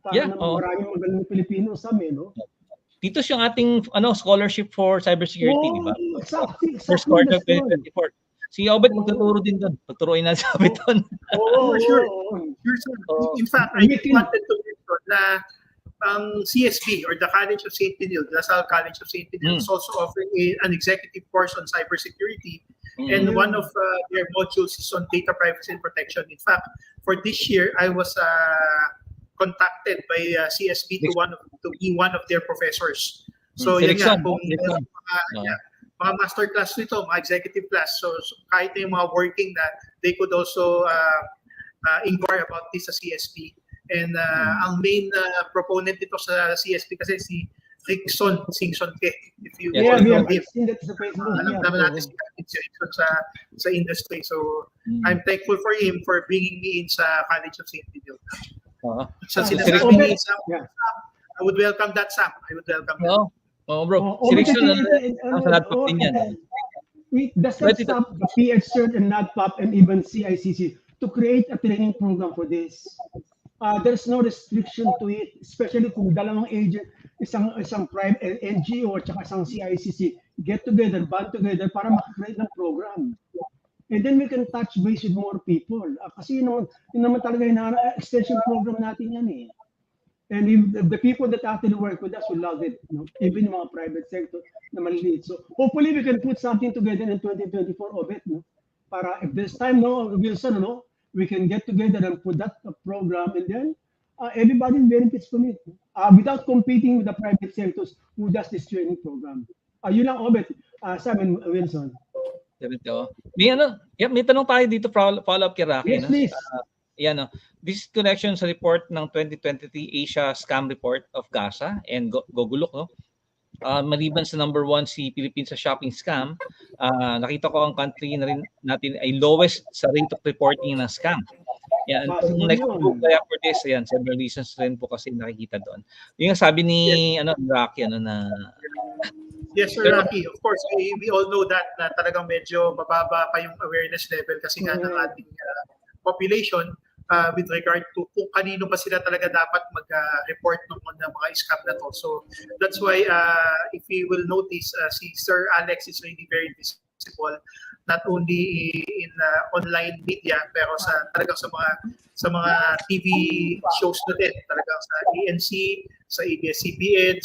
Para na maraming magaling Pilipino sa amin, Titos yung ating scholarship for cybersecurity, di ba? Exactly. First quarter 2024. Si Obet magtuturo din doon. Pagturuin na sa Obet doon. Sure. In fact, I wanted to mention na CSB or the College of St. Benil, the Lasal College of St. Benil is also offering an executive course on cybersecurity. And one of their modules is on data privacy and protection. In fact, for this year, I was contacted by CSB to be one of their professors. So yun nga, mga master class nito, mga executive class. So kahit yung mga working na, they could also inquire about this sa CSB. And ang main proponent nito sa CSB kasi si Rickson Singson Ke. If you I've seen that sa Facebook. Alam naman natin si Rickson sa industry. So I'm thankful for him for bringing me in sa College of St. Benil. So sinasabi ni Sam, I would welcome that, Sam. I would welcome that. Bro. Si Rickson sa NADPOP din yan. Does that stop the PH-CERT and NADPOP and even CICC to create a training program for this? There's no restriction to it, especially kung dalawang agent, isang private NGO at saka isang CICC get together, band together para makakreate ng program. And then we can touch base with more people. Kasi yun naman talaga yung extension program natin yan And if the people that actually work with us will love it, even mga private sector na maliliit. So hopefully we can put something together in 2024 Obet, para if there's time, Wilson, we can get together and put that program, and then everybody benefits from it without competing with the private sectors who does this training program. Yun lang, Obet. Sam and Wilson. May tanong tayo dito, follow-up kay Rocky. Yes, please. This connection sa report ng 2023 Asia Scam Report of Gaza and Gogulok, maliban sa number 1 si Philippines sa shopping scam, nakita ko ang country na rin natin ay lowest sa rate of reporting ng scam. Next group kaya for this, several reasons rin po kasi nakikita doon. Yung sabi ni Rocky na Yes, Sir Rocky. Of course, we all know that na talagang medyo mababa pa yung awareness level kasi nga ng ating population with regard to kung kanino ba sila talaga dapat mag-report ng mga scam na to. So that's why if we will notice, si Sir Alex is really very visible not only in online media pero talagang sa mga TV shows na din, talagang sa ANC, sa ABS-CBN,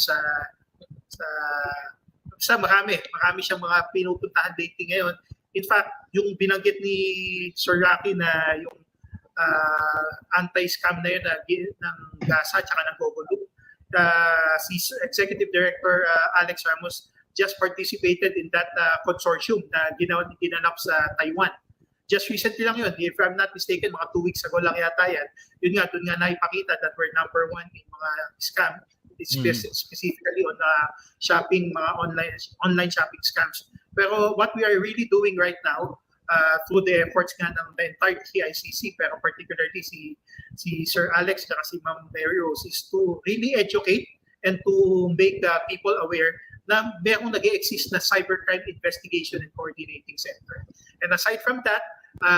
sa marami siyang mga pinupuntahan lately ngayon. In fact, yung binanggit ni Sir Rocky na yung anti-scam na yun ng GASA at ng Google. Si Executive Director Alex Ramos just participated in that consortium na ginanap sa Taiwan. Just recently lang yun, if I'm not mistaken, mga 2 weeks ago lang yata yan. Yun nga, doon nga naipakita that we're number 1 in mga scam, specifically on shopping, mga online shopping scams. Pero what we are really doing right now, through the efforts nga ng the entire CICC, pero particularly si Sir Alex at si Ma'am Mary Rose, is to really educate and to make people aware na merong nag-exist na Cybercrime Investigation and Coordinating Center. And aside from that,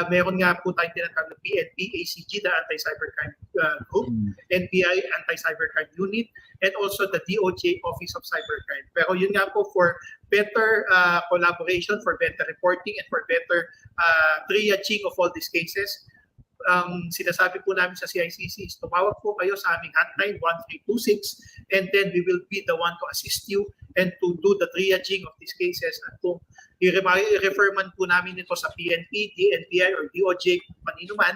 meron nga po tayong tinatawag na PNP, ACG, the Anti-Cybercrime Group, NBI, Anti-Cybercrime Unit, and also the DOJ Office of Cybercrime. Pero yun nga po, for better collaboration, for better reporting, and for better triaging of all these cases, sinasabi po namin sa CICC is tumawag po kayo sa aming hotline 1326, and then we will be the one to assist you and to do the triaging of these cases. At kung i-refer man po namin ito sa PNP, DNBI, or DOJ, kanino man,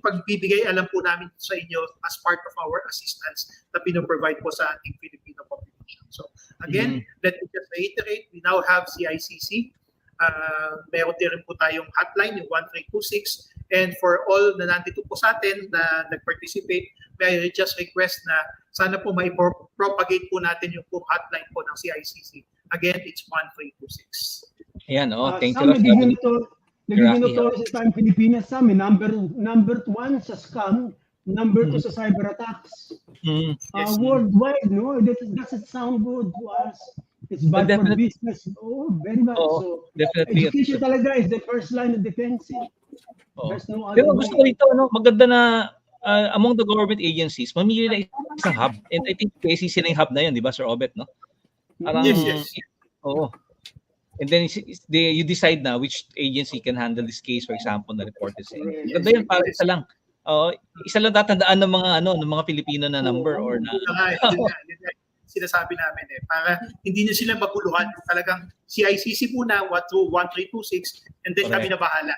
pagbibigay alam po namin sa inyo as part of our assistance na pinoprovide po sa ating Filipino population. So again, let me just reiterate, we now have CICC. Meron din rin po tayong hotline, yung 1326. And for all na nandito po sa atin na nag-participate, may I just request na sana po mai-propagate po natin yung po hotline po ng CICC. Again, it's 1326. Ayan, thank you. Nagiging notorious sa tayong Pilipinas sa amin. Number 1 sa scam, number 2 sa cyber attacks. Yes. Worldwide, no? That doesn't sound good to us. It's bad for business. Very bad. So, definitely. Education talaga is the first line of defense. There's no other Pero gusto ko rito, maganda na among the government agencies, mamili na isang hub. And I think KCC na yung hub na yun, di ba, Sir Obet, no? Yes. Oo. And then you decide na which agency can handle this case, for example, na report this. Ganda yun, para isa lang. Isa lang tatandaan ng mga ng mga Pilipino na number or na sinasabi namin para hindi nyo sila mabuluhan. Talagang CICC muna, 1326, and then kami na bahala.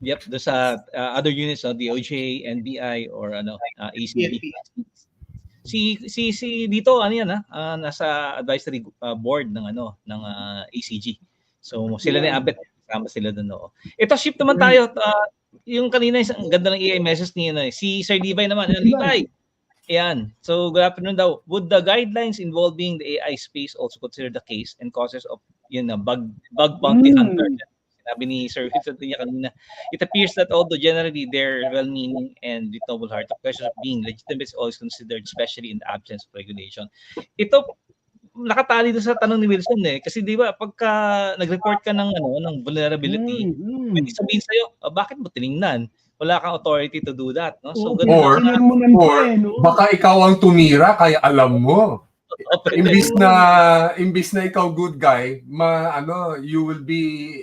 Yep, there's other units, DOJ, NBI, or ACB. Si dito nasa advisory board ng ACG. So sila na abet, kasama sila doon. Ito shift naman tayo. Yung kanina ang ganda ng AI message niya si Sir Levi naman. Levi. Ayan. So good afternoon daw. Would the guidelines involving the AI space also consider the case and causes of bug bounty hunter? Sabi ni Sir Vincent niya kanina, it appears that although generally they're well-meaning and with noble heart, the question of being legitimate is always considered, especially in the absence of regulation. Ito, nakatali doon sa tanong ni Wilson kasi di ba pagka nag-report ka ng vulnerability, pwede sabihin sa'yo, bakit mo tiningnan? Wala kang authority to do that. No? So, or baka ikaw ang tumira kaya alam mo. Imbis na ikaw good guy, you will be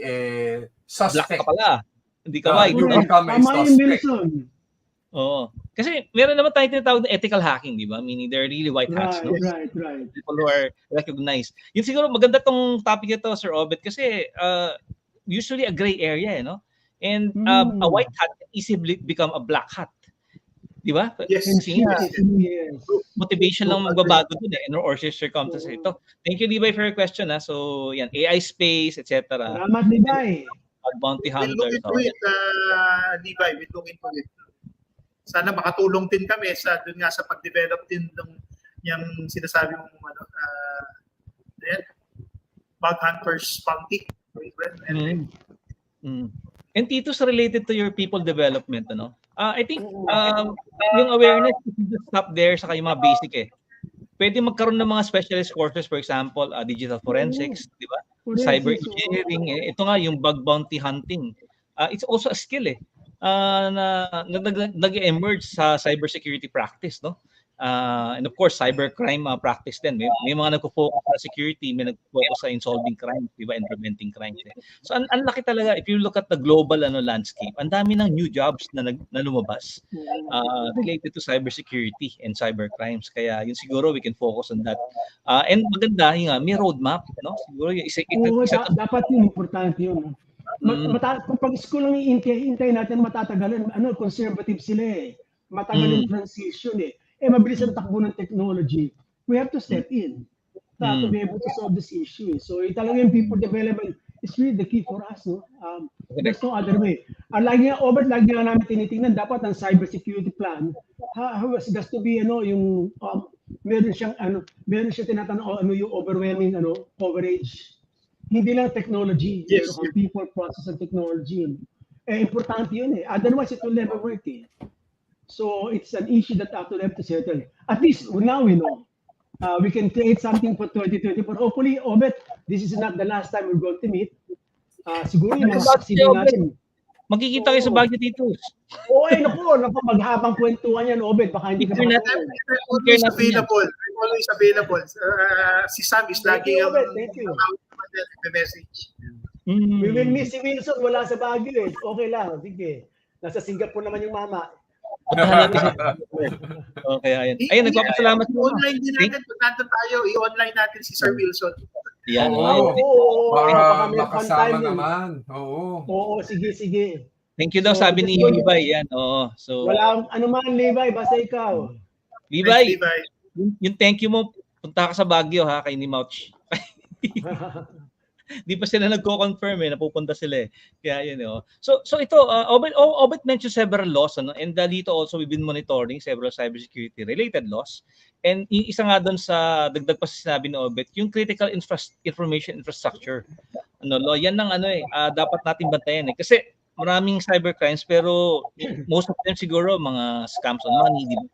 suspect. Black ka pala. Hindi ka you become a suspect. Oo. Kasi meron naman tayo tinatawag na ethical hacking, di ba? Meaning they're really white hats. Right. People who are recognized. Yun siguro maganda tong topic ito, Sir Obet, kasi usually a gray area, And a white hat can easily become a black hat. Di ba? Yes. Motivation lang magbabago dun or circumstances. Ito. Thank you, Levi, for your question. So, yan, AI space, etc. Salamat, Levi. Bounty hunter. We'll look into it, Levi. We'll look into it. Sana makatulong din kami sa pag-develop din ng yung sinasabi mong bug hunters bounty. And Titus, related to your people development, I think yung awareness is just stop there sa yung mga basic Pwede magkaroon ng mga specialist courses, for example, digital forensics, di ba? Cyber engineering, ito nga yung bug bounty hunting. It's also a skill na nag-emerge sa cybersecurity practice, no? And of course, cybercrime practice din. May mga nagpo-focus sa security, may nagpo-focus sa solving crime, diba, and preventing crimes. So, ang laki talaga, if you look at the global landscape, ang dami ng new jobs na lumabas related to cybersecurity and cybercrimes. Kaya yun siguro, we can focus on that. And maganda, may roadmap, no? Siguro yung dapat yung importante yun. Kung pag school lang hintay natin matatagalan, conservative sila eh. Matagal yung transition eh. Mabilis ang takbo ng technology. We have to step in to be able to solve this issue. So talaga yung people development is really the key for us. No? There's no other way. Lagi nga namin tinitingnan, dapat ang cybersecurity plan has to be meron siyang tinatanong yung overwhelming coverage. Hindi lang technology, yes, meron people, process, and technology. Importante yun eh. Otherwise, it will never work eh. So it's an issue that after them to settle. At least now we know. We can create something for 2024. Hopefully, Obet, this is not the last time we're going to meet. Siguro yung mga succeeding natin. Magkikita kayo sa Baguio, Titos. Naku, maghabang kwentuhan yan, Obet. Baka hindi ka always available. Si Sam is lagi ang message. We will miss si Wilson. Wala sa Baguio eh. Okay lang. Sige. Nasa Singapore naman yung mama. Okay, ayun, nagpapasalamat po. Online din natin. Pag nandun tayo, i-online natin si Sir Wilson. Yan. Para makasama naman. Oo, sige. Thank you daw, sabi ni Levi. Yan, oo. So, wala anuman, Levi. Basta ikaw. Levi, yung thank you mo, punta ka sa Baguio ha, kay ni Mouch. Di pa sila nagko-confirm napupunta sila eh. Kaya yun So ito, Obet mentioned several laws, and dito also we've been monitoring several cybersecurity related laws. And yung isa nga doon sa dagdag pa sa sinabi ni Obet, yung critical information infrastructure. Law, yan ng dapat natin bantayan eh. Kasi maraming cybercrimes pero most of them siguro mga scams on money, di ba?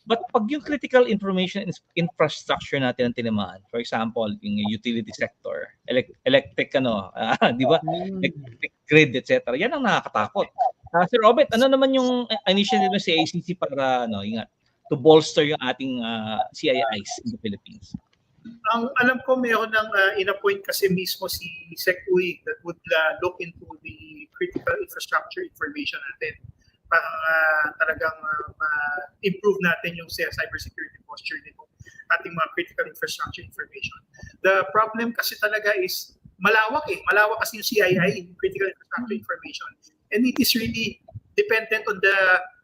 But pag yung critical information infrastructure natin ang tinamaan, for example, yung utility sector, electric di ba? Electric grid, etc. Yan ang nakakatakot. Sir Obet, ano naman yung initiative ng CICC para to bolster yung ating CIIs in the Philippines? Ang alam ko mayroon ng in-appoint kasi mismo si SecUI that would look into the critical infrastructure information natin para talagang improve natin yung cybersecurity posture nito ating mga critical infrastructure information. The problem kasi talaga is malawak kasi yung CII, critical infrastructure information, and it is really dependent on the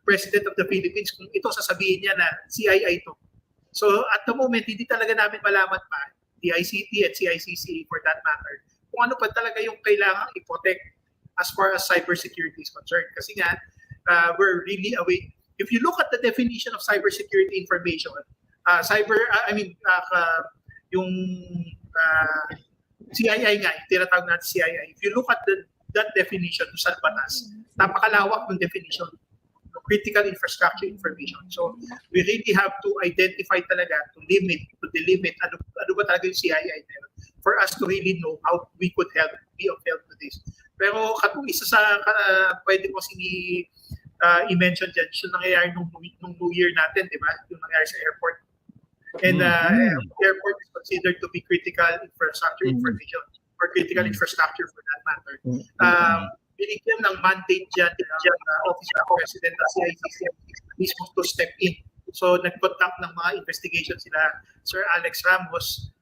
President of the Philippines kung ito sasabihin niya na CII ito. So at the moment, hindi talaga namin malaman pa, DICT at CICC for that matter, kung ano pa talaga yung kailangang i-protect as far as cybersecurity is concerned. Kasi nga, we're really away. If you look at the definition of cybersecurity information, yung CII nga, yung tinatawag natin CII, if you look at that definition sa batas, napakalawak ng definition. Critical infrastructure information. So we really have to identify talaga, to delimit ano ba talaga yung CII for us to really know how we could be of help to this. Pero katong isa sa pwede ko i-mention dyan, yung nangyayari nung New Year natin, di ba? Yung nangyayari sa airport. And airport is considered to be critical infrastructure information or critical infrastructure for that matter. Binigyan ng mandate dyan ng Office of President at CICC mismo to step in. So nag-conduct ng mga investigation sila Sir Alex Ramos,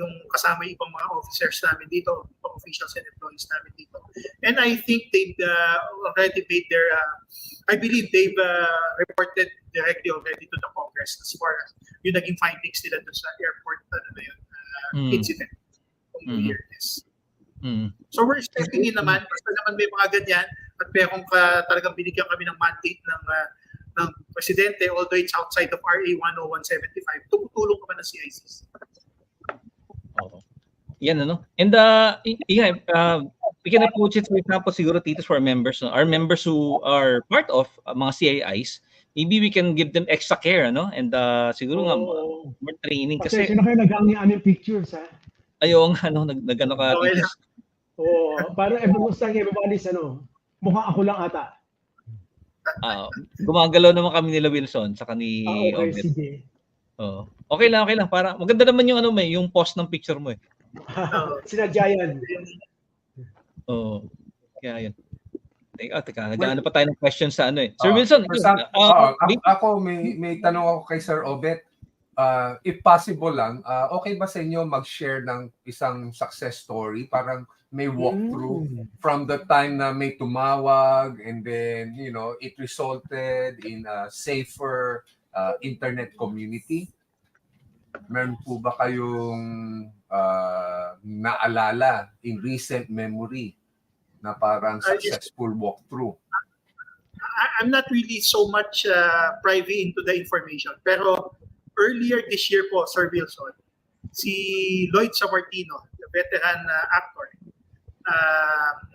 yung kasama yung ibang mga officers namin dito, officials and employees namin dito. And I think they've already made their, I believe they've reported directly already to the Congress as far as yung naging findings nila doon sa airport incident ng New Year. So we're stepping in naman, basta naman may mga ganyan at merong talagang binigyan kami ng mandate ng Presidente, although it's outside of RA 10175, tumutulong naman ng CICC. Yan and we can approach it, for example, siguro Titos, for our members who are part of mga CIIs, maybe we can give them extra care, and siguro nga more training kasi sino kayo nag-hang aming pictures ayong nag-ano ka pictures. Para everybody's mukha ako lang ata. Gumagalaw naman kami nila Wilson sa ni okay, sige. Okay lang. Para maganda naman yung yung post ng picture mo eh. Sinadya yan. Kaya yun. Teka, nag-ano pa tayo ng questions sa Sir Wilson, ako may tanong ako kay Sir Obet. If possible lang, okay ba sa inyo mag-share ng isang success story? Parang may walkthrough from the time na may tumawag, and then, you know, it resulted in a safer internet community. Meron po ba kayong naalala in recent memory na parang successful walkthrough? I'm not really so much privy into the information. Pero earlier this year po, Sir Wilson, si Lloyd Sammartino, the veteran actor,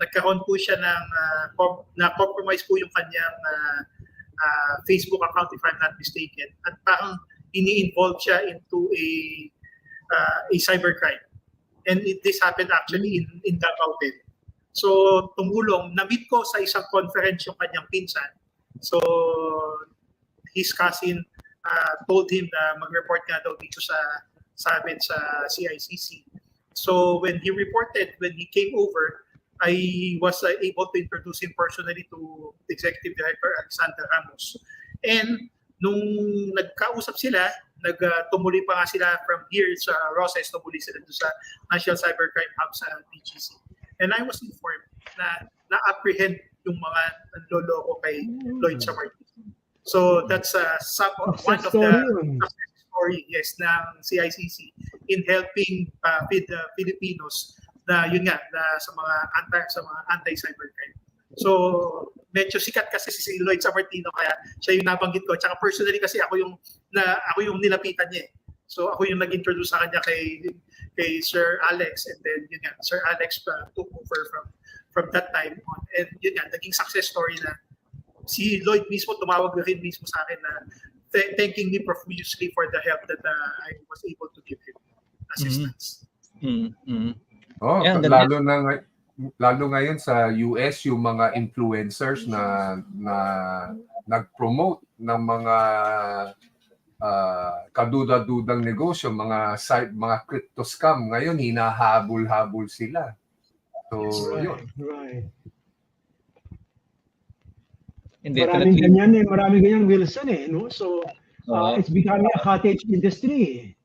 nagkaroon po siya ng na-compromise po yung kanyang Facebook account, if I'm not mistaken. At parang ini-involve siya into a cybercrime. And this happened actually in Davao din. So, tumulong. Na-meet ko sa isang conference yung kanyang pinsan. So, his cousin told him na mag-report nga daw dito sa amin sa CICC. So, when he reported, when he came over, I was able to introduce him personally to Executive Director Alexander Ramos. And nung nagkausap sila, tumuloy pa nga sila from here sa Roses, tumuloy sila doon sa National Cybercrime Hub sa DGC. And I was informed na na-apprehend yung mga nanloloko kay Lloyd Sammartino. So that's one of the success story, yes, ng CICC in helping with the Filipinos na yun nga sa mga anti-cybercrime. So medyo sikat kasi si Lloyd Sammartino, kaya siya yung nabanggit ko. Tsaka personally kasi ako yung nilapitan niya. So ako yung nag-introduce sa kanya kay Sir Alex, and then yun nga, Sir Alex took over from that time on. And yun nga, naging success story na si Lloyd mismo tumawag na rin mismo sa akin na thanking me profusely for the help that I was able to give him assistance. Oh, yeah, lalo ngayon sa US, yung mga influencers na nag-promote ng mga kaduda-dudang negosyo, mga crypto scam, ngayon hinahabol-habol sila. So, yun. Right. Maraming ganyan, Wilson no? So, it's becoming a cottage industry.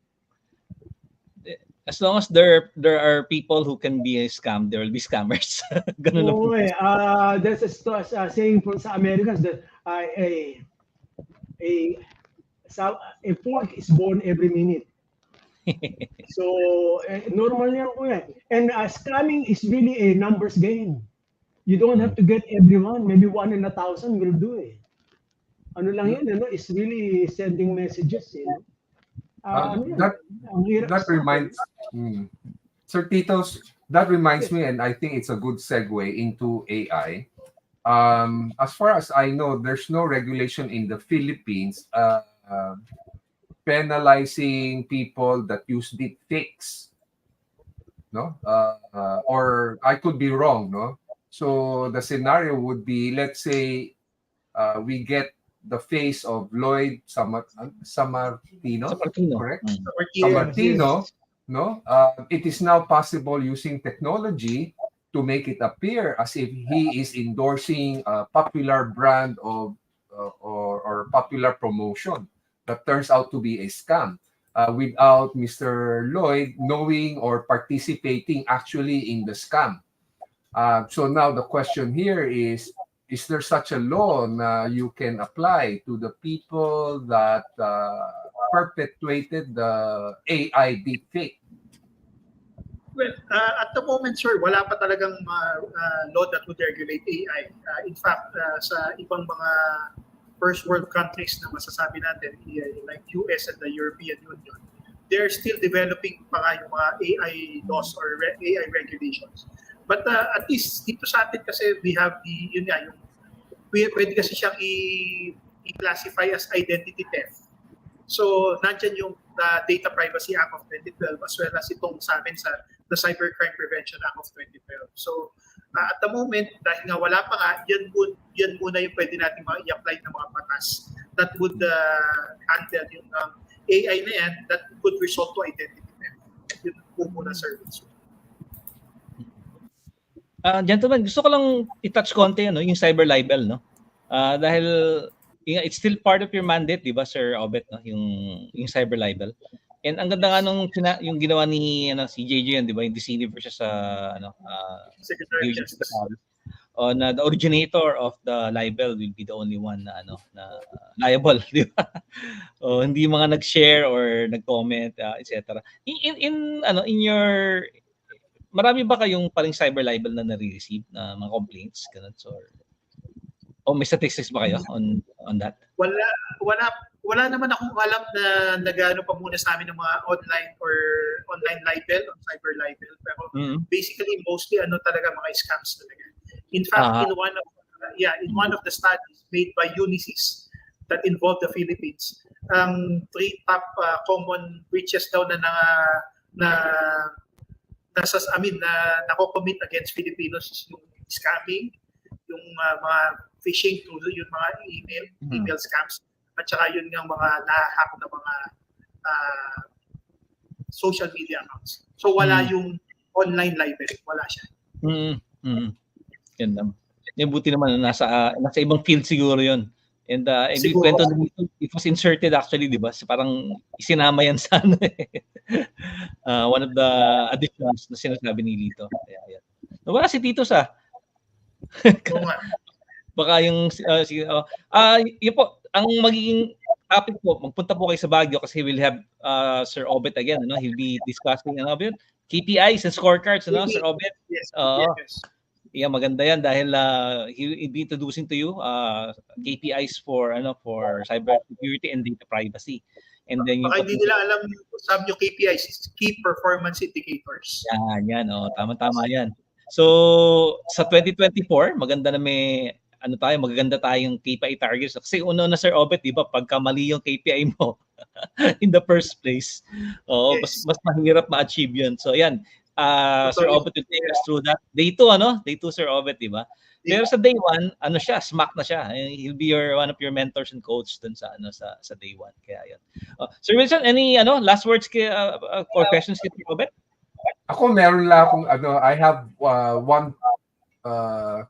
As long as there are people who can be a scam, there will be scammers. Ganun lang. There's a saying from sa Americans that a fork is born every minute. So, normal yan po yan. And scamming is really a numbers game. You don't have to get everyone. Maybe 1 in 1,000 will do it. Ano lang yan, it's really sending messages. That reminds Sir Titos, that reminds me, and I think it's a good segue into AI. As far as I know, there's no regulation in the Philippines penalizing people that use deepfakes, no? Or I could be wrong, no? So the scenario would be, let's say, we get the face of Lloyd Sammartino, correct? Sammartino, no? It is now possible using technology to make it appear as if he is endorsing a popular brand of or popular promotion that turns out to be a scam without Mr. Lloyd knowing or participating actually in the scam. So now the question here is there such a law na you can apply to the people that perpetuated the AI deepfake? Well, at the moment, sir, wala pa talagang law that would regulate AI. In fact, sa ibang mga first world countries na masasabi natin, like US and the European Union, they're still developing pa nga yung mga AI laws or AI regulations. But at least dito sa atin kasi we have pwede kasi siyang i-classify as identity theft. So, nandyan yung Data Privacy Act of 2012 as well as itong sa amin sa the Cybercrime Prevention Act of 2012. So, at the moment, dahil nga wala pa nga, yan muna yung pwede natin i-apply ng mga batas that would handle yung AI na yan that could result to identity theft. Yun po muna, service. Gentlemen, gusto ko lang i-touch konti yung cyber libel, no? Dahil it's still part of your mandate, di ba, Sir Obet, no? Yung cyber libel. And ang ganda nga nung yung ginawa ni si JJ yan, 'di ba? Yung DC versus sa Secretary of Justice. Na the originator of the libel will be the only one na na liable, 'di ba? Hindi mga nag-share or nag-comment, etc. In your marami ba kayong paring cyber libel na nare-receive na mga complaints ganun may statistics ba kayo on that? Wala naman akong alam na nagano pa muna sa amin ng mga online libel or cyber libel, pero basically mostly talaga mga scams talaga. In fact, in one of the studies made by UNICIS that involved the Philippines, ang 3 top common breaches daw na nako-commit against Filipinos is yung scamming, yung mga phishing through yung mga email scams, at saka yun yung mga na-hack na mga social media accounts. So wala yung online libel, wala siya. Ganda. Buti naman nasa ibang field siguro yun. And kwento it was inserted actually, di ba? Parang isinama yan sa one of the additions na sinasabi ni Lito. Ayan. Wala si Tito sa. Baka yung yun po ang magiging topic po, magpunta po kayo sa Baguio kasi we'll have Sir Obet again, he'll be discussing KPIs and scorecards, Sir Obet. Yes. Yeah, maganda yan dahil he'll be introducing to you KPIs for cybersecurity and data privacy. And then baka hindi nila alam sabi yung KPIs is key performance indicators. Yan, tama yan. So sa 2024, maganda na magaganda tayong KPI targets. Kasi na Sir Obet, di ba, pagka mali yung KPI mo in the first place, yes, mas mahirap ma-achieve yun. So yan, Sir Obet will take us through that. Day 2, Day 2 Sir Obet, di ba? Pero sa day 1, smack na siya. He'll be one of your mentors and coach dun sa day 1. Kaya yan. Sir Wilson, any last words or questions kay Sir Obet? Ako meron lang akong I have one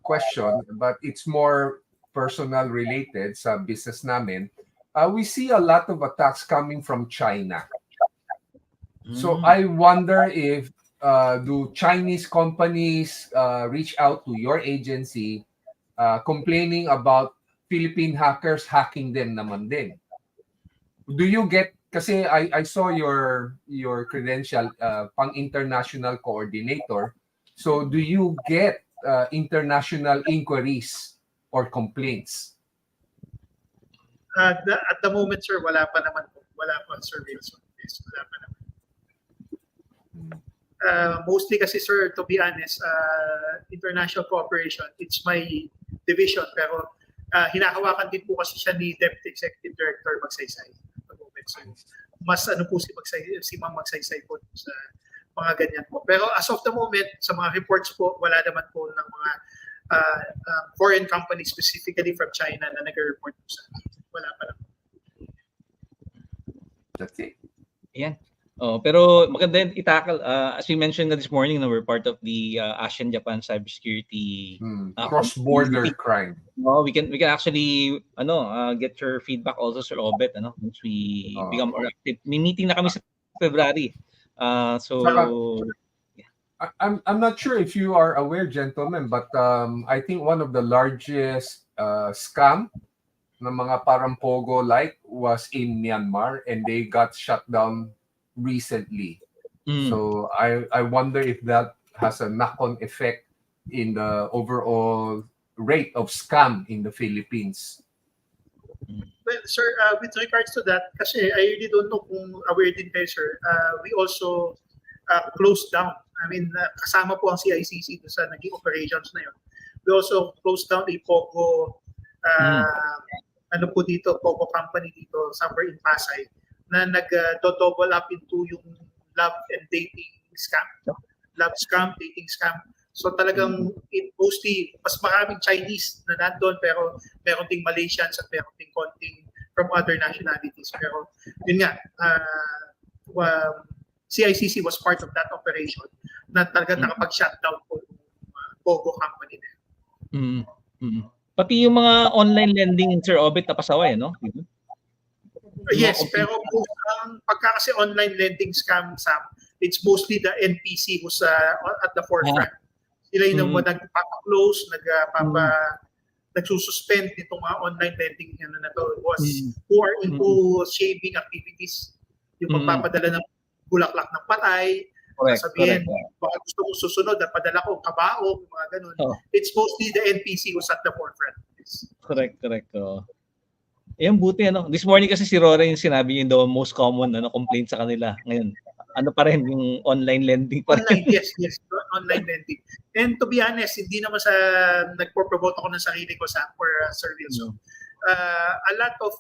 question, but it's more personal related sa business namin. We see a lot of attacks coming from China. So I wonder if do Chinese companies reach out to your agency complaining about Philippine hackers hacking them naman din? Do you get, kasi I saw your credential pang international coordinator. So do you get international inquiries or complaints? At the moment, sir, wala pa Sir Wilson. Yes, wala pa naman. Mostly kasi, sir, to be honest, international cooperation, it's my division, pero hinahawakan din po kasi siya ni Deputy Executive Director Magsaysay. So, mas po si Ma'am Magsaysay po sa mga ganyan po. Pero as of the moment, sa mga reports po, wala naman po ng mga foreign companies, specifically from China, na nag-report po sa akin. Wala pa naman. That's it. Yan. Pero maganda yung itakal. As we mentioned this morning, we're part of the ASEAN-Japan cybersecurity cross-border crime. We can actually get your feedback also, Sir Obet, once we become more active. May meeting na kami sa February. I'm not sure if you are aware, gentlemen, but I think one of the largest scam na mga parang Pogo-like was in Myanmar, and they got shut down recently. So I wonder if that has a knock-on effect in the overall rate of scam in the Philippines. Well, sir, with regards to that, kasi I really don't know kung aware din kayo, sir. We also closed down. I mean, kasama po ang CICC sa naging operations na yun. We also closed down a Pogo, Pogo company dito, somewhere in Pasay, na nag-double up into yung love and dating scam. Love scam, dating scam. So talagang mostly, mas maraming Chinese na nandun, pero meron ding Malaysians at meron ding konting from other nationalities. Pero yun nga, CICC was part of that operation na talagang nakapag-shutdown po yung Pogo company na yun. Pati yung mga online lending, Sir Obet, napasaway, no? Yes, pero pagka kasi online lending scam, Sam, it's mostly the NPC who's at the forefront. Sila yung nagpapa-close, nagsususpend nitong mga online lending na to was who are into shaming activities. Yung pagpapadala ng bulaklak ng patay, sabihin, baka gusto mong susunod, padala ko kabaong, mga ganun. It's mostly the NPC who's at the forefront. Correct. Yung buti, this morning kasi si Rora yung sinabi yung the most common complaint sa kanila. Ngayon, pa rin yung online lending pa rin. Online, yes, online lending. And to be honest, hindi naman sa nagpo-promote ako ng sarili ko for service. So, a lot of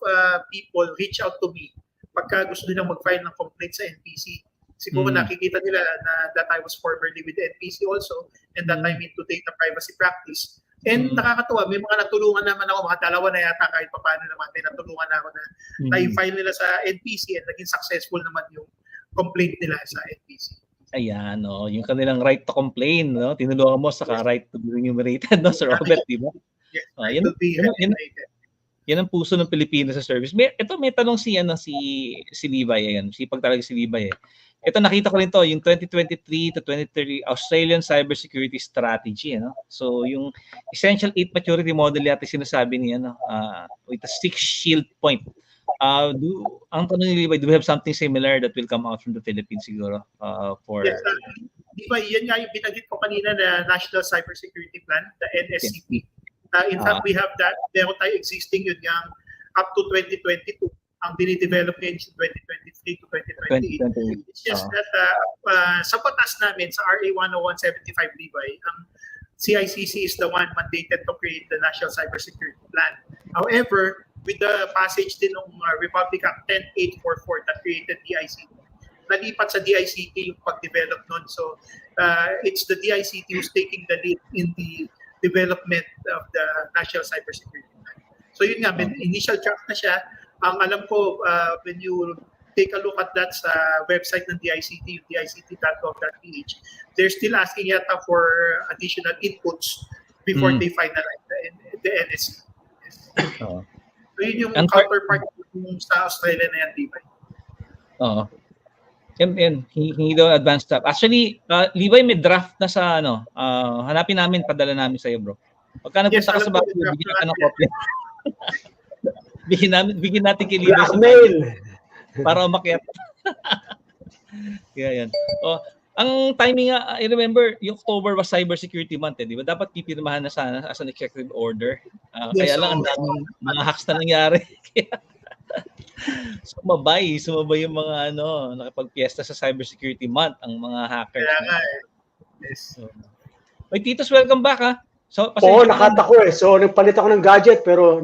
people reach out to me pagka gusto nilang mag-file ng complaint sa NPC. Siguro nakikita nila na that I was formerly with the NPC also and that I'm into data privacy practice. And nakakatuwa, may mga natulungan naman ako, mga dalawa na yata kahit paano naman, may natulungan na ako na i-file nila sa NPC and naging successful naman yung complaint nila sa NPC. Ayan, yung kanilang right to complain, tinulungan mo sa right to be remunerated, Sir Robert, di ba? Yes, right to be remunerated. Yan ang puso ng Pilipinas sa service. May tanong si Levi, ayan, sipag talaga si Levi eh. Ito nakita ko rin to, yung 2023 to 2030 Australian Cybersecurity Strategy, So yung Essential 8 Maturity Model yata sinasabi niya, with a 6 shield point. Ang tanong ni Levi, do we have something similar that will come out from the Philippines siguro? Yes, Levi, yan nga yung binanggit ko kanina na National Cybersecurity Plan, the NSCP. In fact, we have that. Meron tayo existing yun yung up to 2022. Ang dinidevelop ngayon is 2023 to 2028. It's just that sa batas namin, sa RA 10175 Levi, ang CICC is the one mandated to create the National Cybersecurity Plan. However, with the passage din ng Republic Act 10844 that created DICT, nalipat sa DICT yung pag-develop nun. So, it's the DICT who's taking the lead in the development of the National Cybersecurity Plan. So, yun nga, initial draft na siya. Ang alam ko, when you take a look at that sa website ng DICT, dict.gov.ph, they're still asking yata for additional inputs before they finalize the NSC. So yun yung counterpart sa Australia na yan, Levi. Yan, hingi daw advanced stuff. Actually, Levi, may draft na sa hanapin namin, padala namin sa'yo, bro. Pagka napunta ka sa bago, bigyan ka ng kopya. Bigyan natin kay Levi para umakyat. Kaya yan. Ang timing nga, I remember, yung October was Cybersecurity Month, di ba? Dapat pipirmahan na sana as an executive order. Kaya lang, ang daming mga hacks na nangyari. Sumabay yung mga nakapag-fiesta sa Cybersecurity Month, ang mga hackers. Kaya nga Yes. Wait, Titos, welcome back, ha? So, nakata ko eh. So, nagpalit ako ng gadget, pero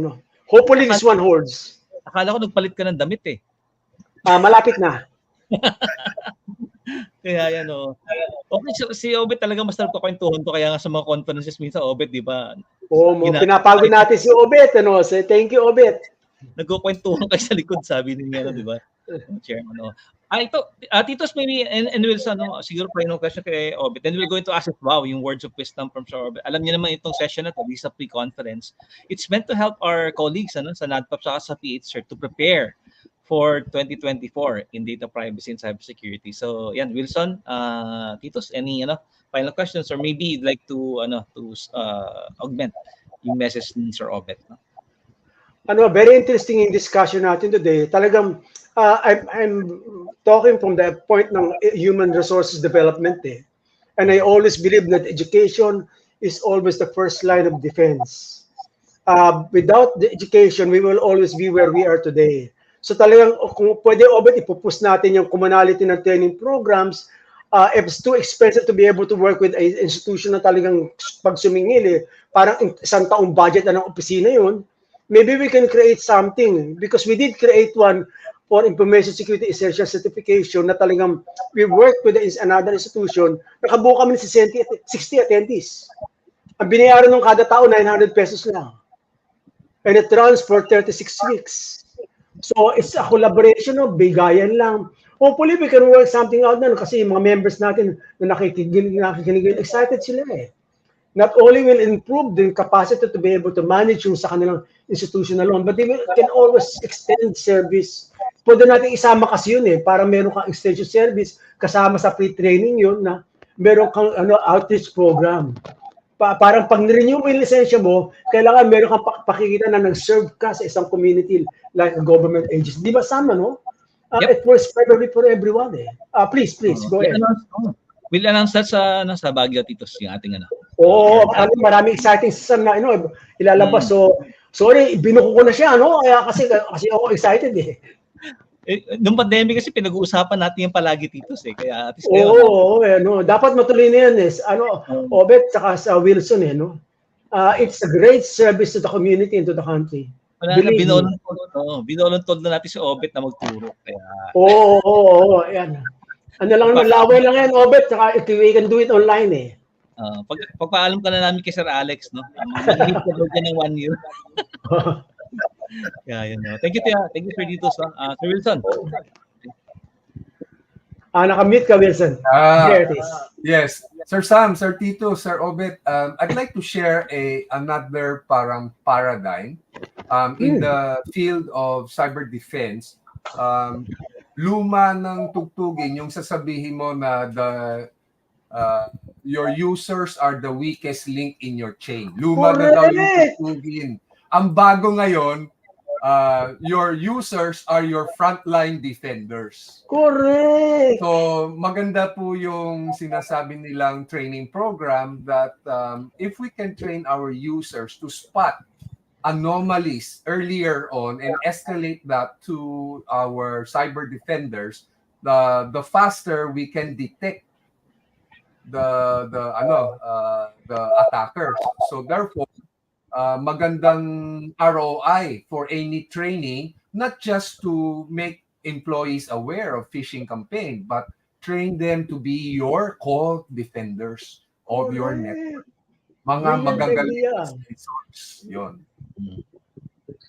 hopefully this one holds. Akala ko nagpalit ka ng damit eh. Malapit na. Kaya yan Okay, si Obet talaga mas nagkukwentuhan to, kaya nga sa mga conferences minsan, Obet, di ba? Pinapagod natin si Obet. Say thank you, Obet. Nagkukwentuhan kayo sa likod, sabi niya, di ba? Chairman, ito, Titos, maybe, and Wilson, siguro final question kay Obet. Then we're going to ask it, yung words of wisdom from Sir Obet. Alam niyo naman itong session na to, this is a pre-conference. It's meant to help our colleagues sa NADPOP sa PH-CERT to prepare for 2024 in data privacy and cybersecurity. So, yan, Wilson, Titos, any final questions, or maybe you'd like to augment yung message ni Sir Obet? Very interesting in discussion natin today. Talagang I'm talking from the point ng human resources development and I always believe that education is always the first line of defense. Without the education, we will always be where we are today. So talagang kung pwede, Obet, ipupus natin yung commonality ng training programs. If it's too expensive to be able to work with an institution na talagang pag sumingil parang isang taong budget ng opisina yun, maybe we can create something, because we did create one for information security essential certification na talagang we work with another institution. Nakabuo kami ng 60 attendees. Ang binayaran ng kada tao, 900 pesos lang. And it runs for 36 weeks. So it's a collaboration, bigayan lang. Hopefully we can work something out na kasi yung mga members natin na nakikinig, excited sila Not only will improve the capacity to be able to manage yung sa kanilang institution alone, but they can always extend service pwede natin isama kasi yun eh, para meron kang extension service, kasama sa pre-training yun na meron kang outreach program. Parang pag nirenew mo yung lisensya mo, kailangan meron kang pakikita na nag-serve ka sa isang community like a government agency. Di ba sama, no? It works probably for everyone eh. Please, go ahead. We'll announce that sa Baguio, Titos, yung ating Oo, maraming exciting system na ilalabas. So, sorry, binuko ko na siya, no? Kasi ako excited eh. Nung pandemic kasi pinag-uusapan natin yung palagi, Titos eh. Kaya at least dapat matuloy na yan eh. Obet saka sa Wilson eh, no? It's a great service to the community and to the country. Binoluntod na natin si Obet na magturo. Kaya... Oo, yan. Laway lang yan, Obet, saka we can do it online eh. Pagpaalam ka na namin kay Sir Alex, no? Mag-hit ka doon ng 1 year. Yun. Thank you for dito, Sir Wilson. Nakamute ka, Wilson. There it is. Yes. Sir Sam, Sir Tito, Sir Obet, I'd like to share another parang paradigm in the field of cyber defense. Luma ng tugtugin yung sasabihin mo na your users are the weakest link in your chain. Luma na daw yung tugtugin. Ang bago ngayon, your users are your frontline defenders. Correct. So maganda po yung sinasabi nilang training program that if we can train our users to spot anomalies earlier on and escalate that to our cyber defenders, the faster we can detect the attackers. So therefore, magandang ROI for any training, not just to make employees aware of phishing campaign, but train them to be your core defenders of your network. Mga magagaling resource. Yun.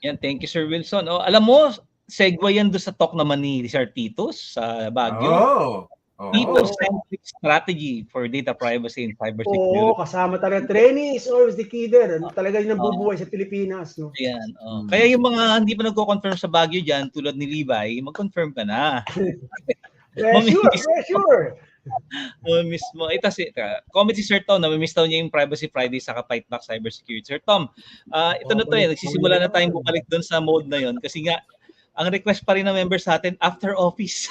Yan, thank you, Sir Wilson. Alam mo, segue yan doon sa talk naman ni Sir Titos sa Baguio. People-centric strategy for data privacy and cybersecurity. Kasama talaga. Training is always the key there. Talaga yung bubuhay sa Pilipinas. No? Yan. Kaya yung mga hindi pa nagko-confirm sa Baguio dyan, tulad ni Levi, mag-confirm ka na. Sure. Mismo. Comment si Sir Tom, namimiss daw niya yung Privacy Friday sa Fight Back Cybersecurity. Sir Tom, ito na to nagsisimula na tayong bumalik doon sa mode na yon kasi nga, ang request pa rin ng members sa atin, after office.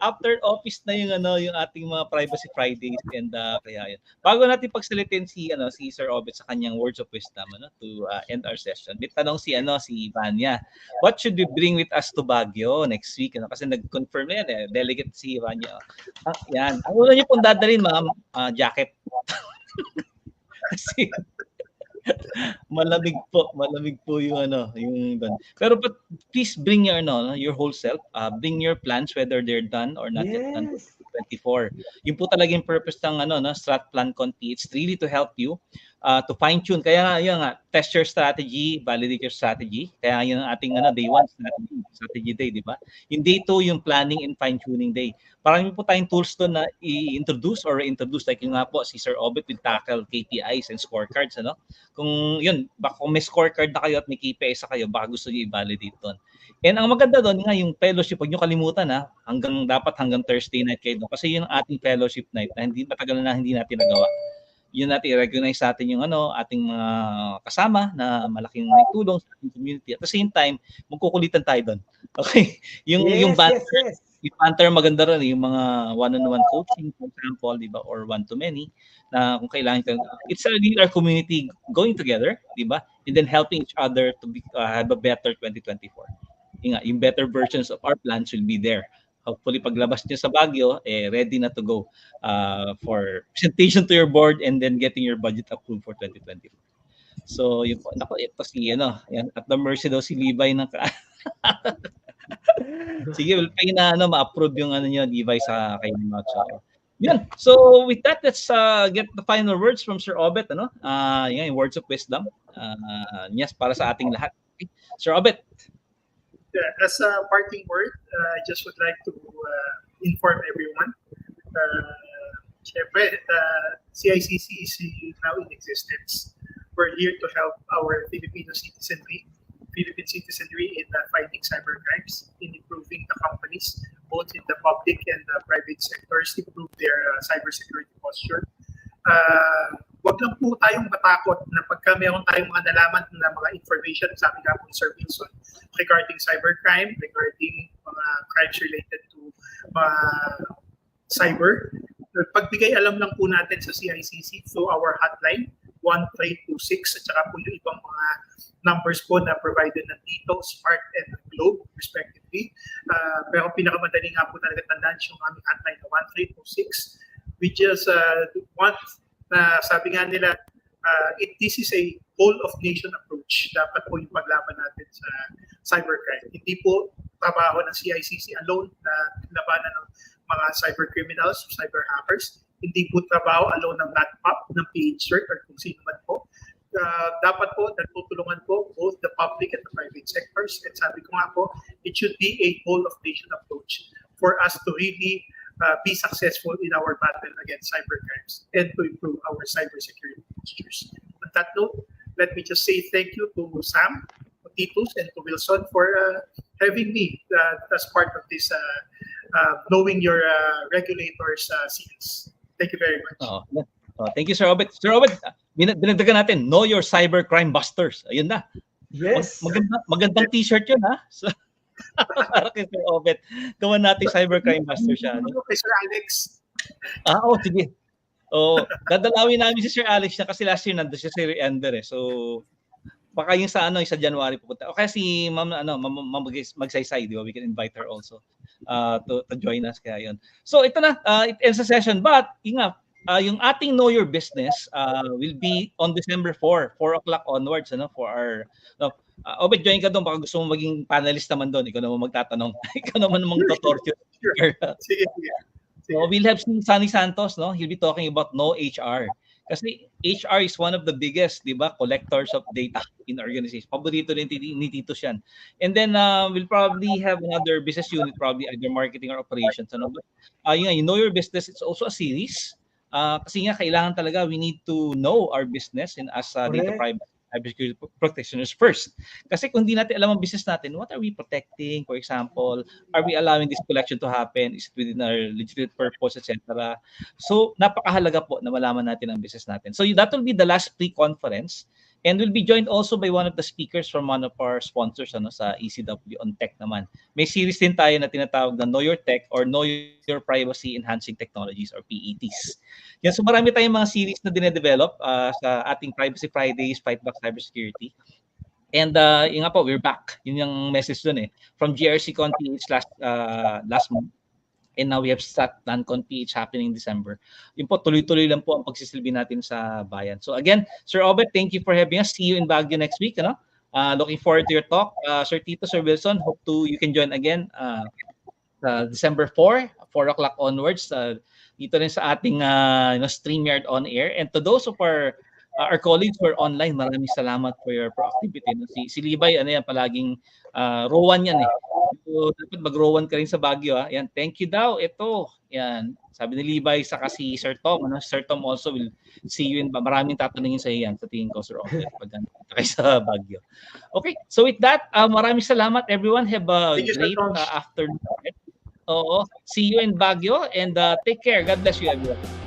After office na yung yung ating mga Privacy Fridays and kaya yun. Bago natin pagsalitin si Sir Obet sa kanyang words of wisdom to end our session. May tanong si Vanya. What should we bring with us to Baguio next week? Kasi nag-confirm na yan delegate si Vanya. Yan. Ang una niyo pong dadalhin, ma'am, jacket. Kasi malamig po yung yung pero but please bring your your whole self, bring your plans whether they're done or not yet done for 2024. Yun po talaga yung purpose ng StratPlanConPH. It's really to help you to fine tune. Kaya yun nga, test your strategy, validate your strategy. Kaya yun ang ating day 1 strategy day, di ba? Yung day 2 yung planning and fine tuning day. Parang po tayong tools to na i-introduce or reintroduce, like yung nga po si Sir Obet will tackle KPIs and scorecards, Kung yun, baka kung may scorecard na kayo at may KPIs na kayo, baka gusto niyo i-validate doon. And ang maganda doon nga yung fellowship, huwag niyo kalimutan hanggang Thursday night kayo doon. Kasi yun ang ating fellowship night na matagal na hindi natin nagawa. Yun natin i-recognize natin yung ating mga kasama na malaking tulong sa ating community. At the same time, magkukulitan tayo doon. Okay? Yung banter maganda rin, yung mga one-on-one coaching, for example, di ba? Or one-to-many, na kung kailangan it's really our community going together, di ba? And then helping each other to have a better 2024. Yung better versions of our plans will be there. Hopefully, paglabas niyo sa Baguio, ready na to go for presentation to your board and then getting your budget approved for 2024. So, yun po. Ito si, yan, at the mercy daw si Levi ng sige, well, kayo na ma-approve yung Levi sa kayo ng mga Yan. So, with that, let's get the final words from Sir Obet, yung words of wisdom. Yes, para sa ating lahat. Okay. Sir Obet. As a parting word, I just would like to inform everyone. CICC is now in existence. We're here to help our Filipino citizenry, Filipino Philippine citizenry in fighting cybercrimes, in improving the companies, both in the public and the private sectors, improve their cybersecurity posture. Wag lang po tayong matakot na pagka meron tayong mga nalaman na mga information, sabi nga po ni Sir Wilson, regarding cybercrime, regarding mga crimes related to cyber, pagbigay alam lang po natin sa CICC through our hotline, 1326, at saka po yung ibang mga numbers po na provided ng DPO, Smart, and Globe, respectively. Pero pinakamadali nga po talaga tandaan yung aming hotline na 1326. We just want na sabi nga nila, this is a whole-of-nation approach. Dapat po yung paglaban natin sa cybercrime. Hindi po trabaho ng CICC alone na labanan ng mga cyber criminals, cyber hackers. Hindi po trabaho alone ng NADPOP, ng PH-CERT, or kung sino man po. Dapat po, nagtutulungan po both the public and the private sectors. And sabi ko nga po, it should be a whole-of-nation approach for us to really be successful in our battle against cybercrimes and to improve our cybersecurity postures. On that note, let me just say thank you to Sam, to Titus, and to Wilson for having me as part of this knowing your regulators series. Thank you very much. Thank you, Sir Obet. Sir Obet, dinagdagan natin, know your CyberCrimeBusters. Ayun na. Yes. Magandang t-shirt yun, ha? So, para kay Sir Obet. Gawan natin CyberCrimeBusters siya. Okay, Sir Alex. Sige. Dadalawin namin si Sir Alex na kasi last year nandun siya sa YearEnder eh. So, baka yung sa January pupunta. O kaya si Ma'am Magsaysay, di ba? We can invite her also to join us. Kaya yun. So, ito na. It ends the session. But, yung ating Know Your Business will be on December 4 o'clock onwards for our Obet, join ka doon, baka gusto mo maging panelist naman doon, ikaw naman magtatanong, ikaw naman mag-torture. Sige. So we'll have Sunny Santos, no? He'll be talking about no HR. Kasi HR is one of the biggest, di ba, collectors of data in organizations. Paborito din ni Tito yan. And then we'll probably have another business unit, probably either marketing or operations. But you know your business, it's also a series. Kasi nga kailangan talaga we need to know our business and as data privacy cybersecurity practitioners first. Kasi kung hindi natin alam ang business natin, what are we protecting? For example, are we allowing this collection to happen? Is it within our legitimate purpose, etc.? So, napakahalaga po na malaman natin ang business natin. So, that will be the last pre-conference. And we'll be joined also by one of the speakers from one of our sponsors sa ECW on tech naman. May series din tayo na tinatawag na Know Your Tech or Know Your Privacy Enhancing Technologies or PETs. Yan, so marami tayong mga series na dinedevelop sa ating Privacy Fridays, Fight Back Cybersecurity. And yun nga po, we're back. Yun yung message dun From CRC-ConPH last month. And now we have StratPlanConPH happening in December. Yun po, tuloy-tuloy lang po ang pagsisilbi natin sa bayan. So again, Sir Obet, thank you for having us. See you in Baguio next week. Looking forward to your talk. Sir Tito, Sir Wilson, hope you can join again December 4 o'clock onwards. Dito rin sa ating StreamYard on air. And to those of our colleagues who are online, maraming salamat for your proactivity. Si Libay, palaging Rowan yan So, dapat mag-Rowan ka rin sa Baguio. Yan, thank you daw. Ito, yan. Sabi ni Libay, saka si Sir Tom. Sir Tom also will see you in maraming tatanungin sa iyo yan. Sa tingin ko, Sir Obet, pag kayo sa Baguio. Okay, so with that, maraming salamat everyone. Have a great afternoon. See you in Baguio and take care. God bless you everyone.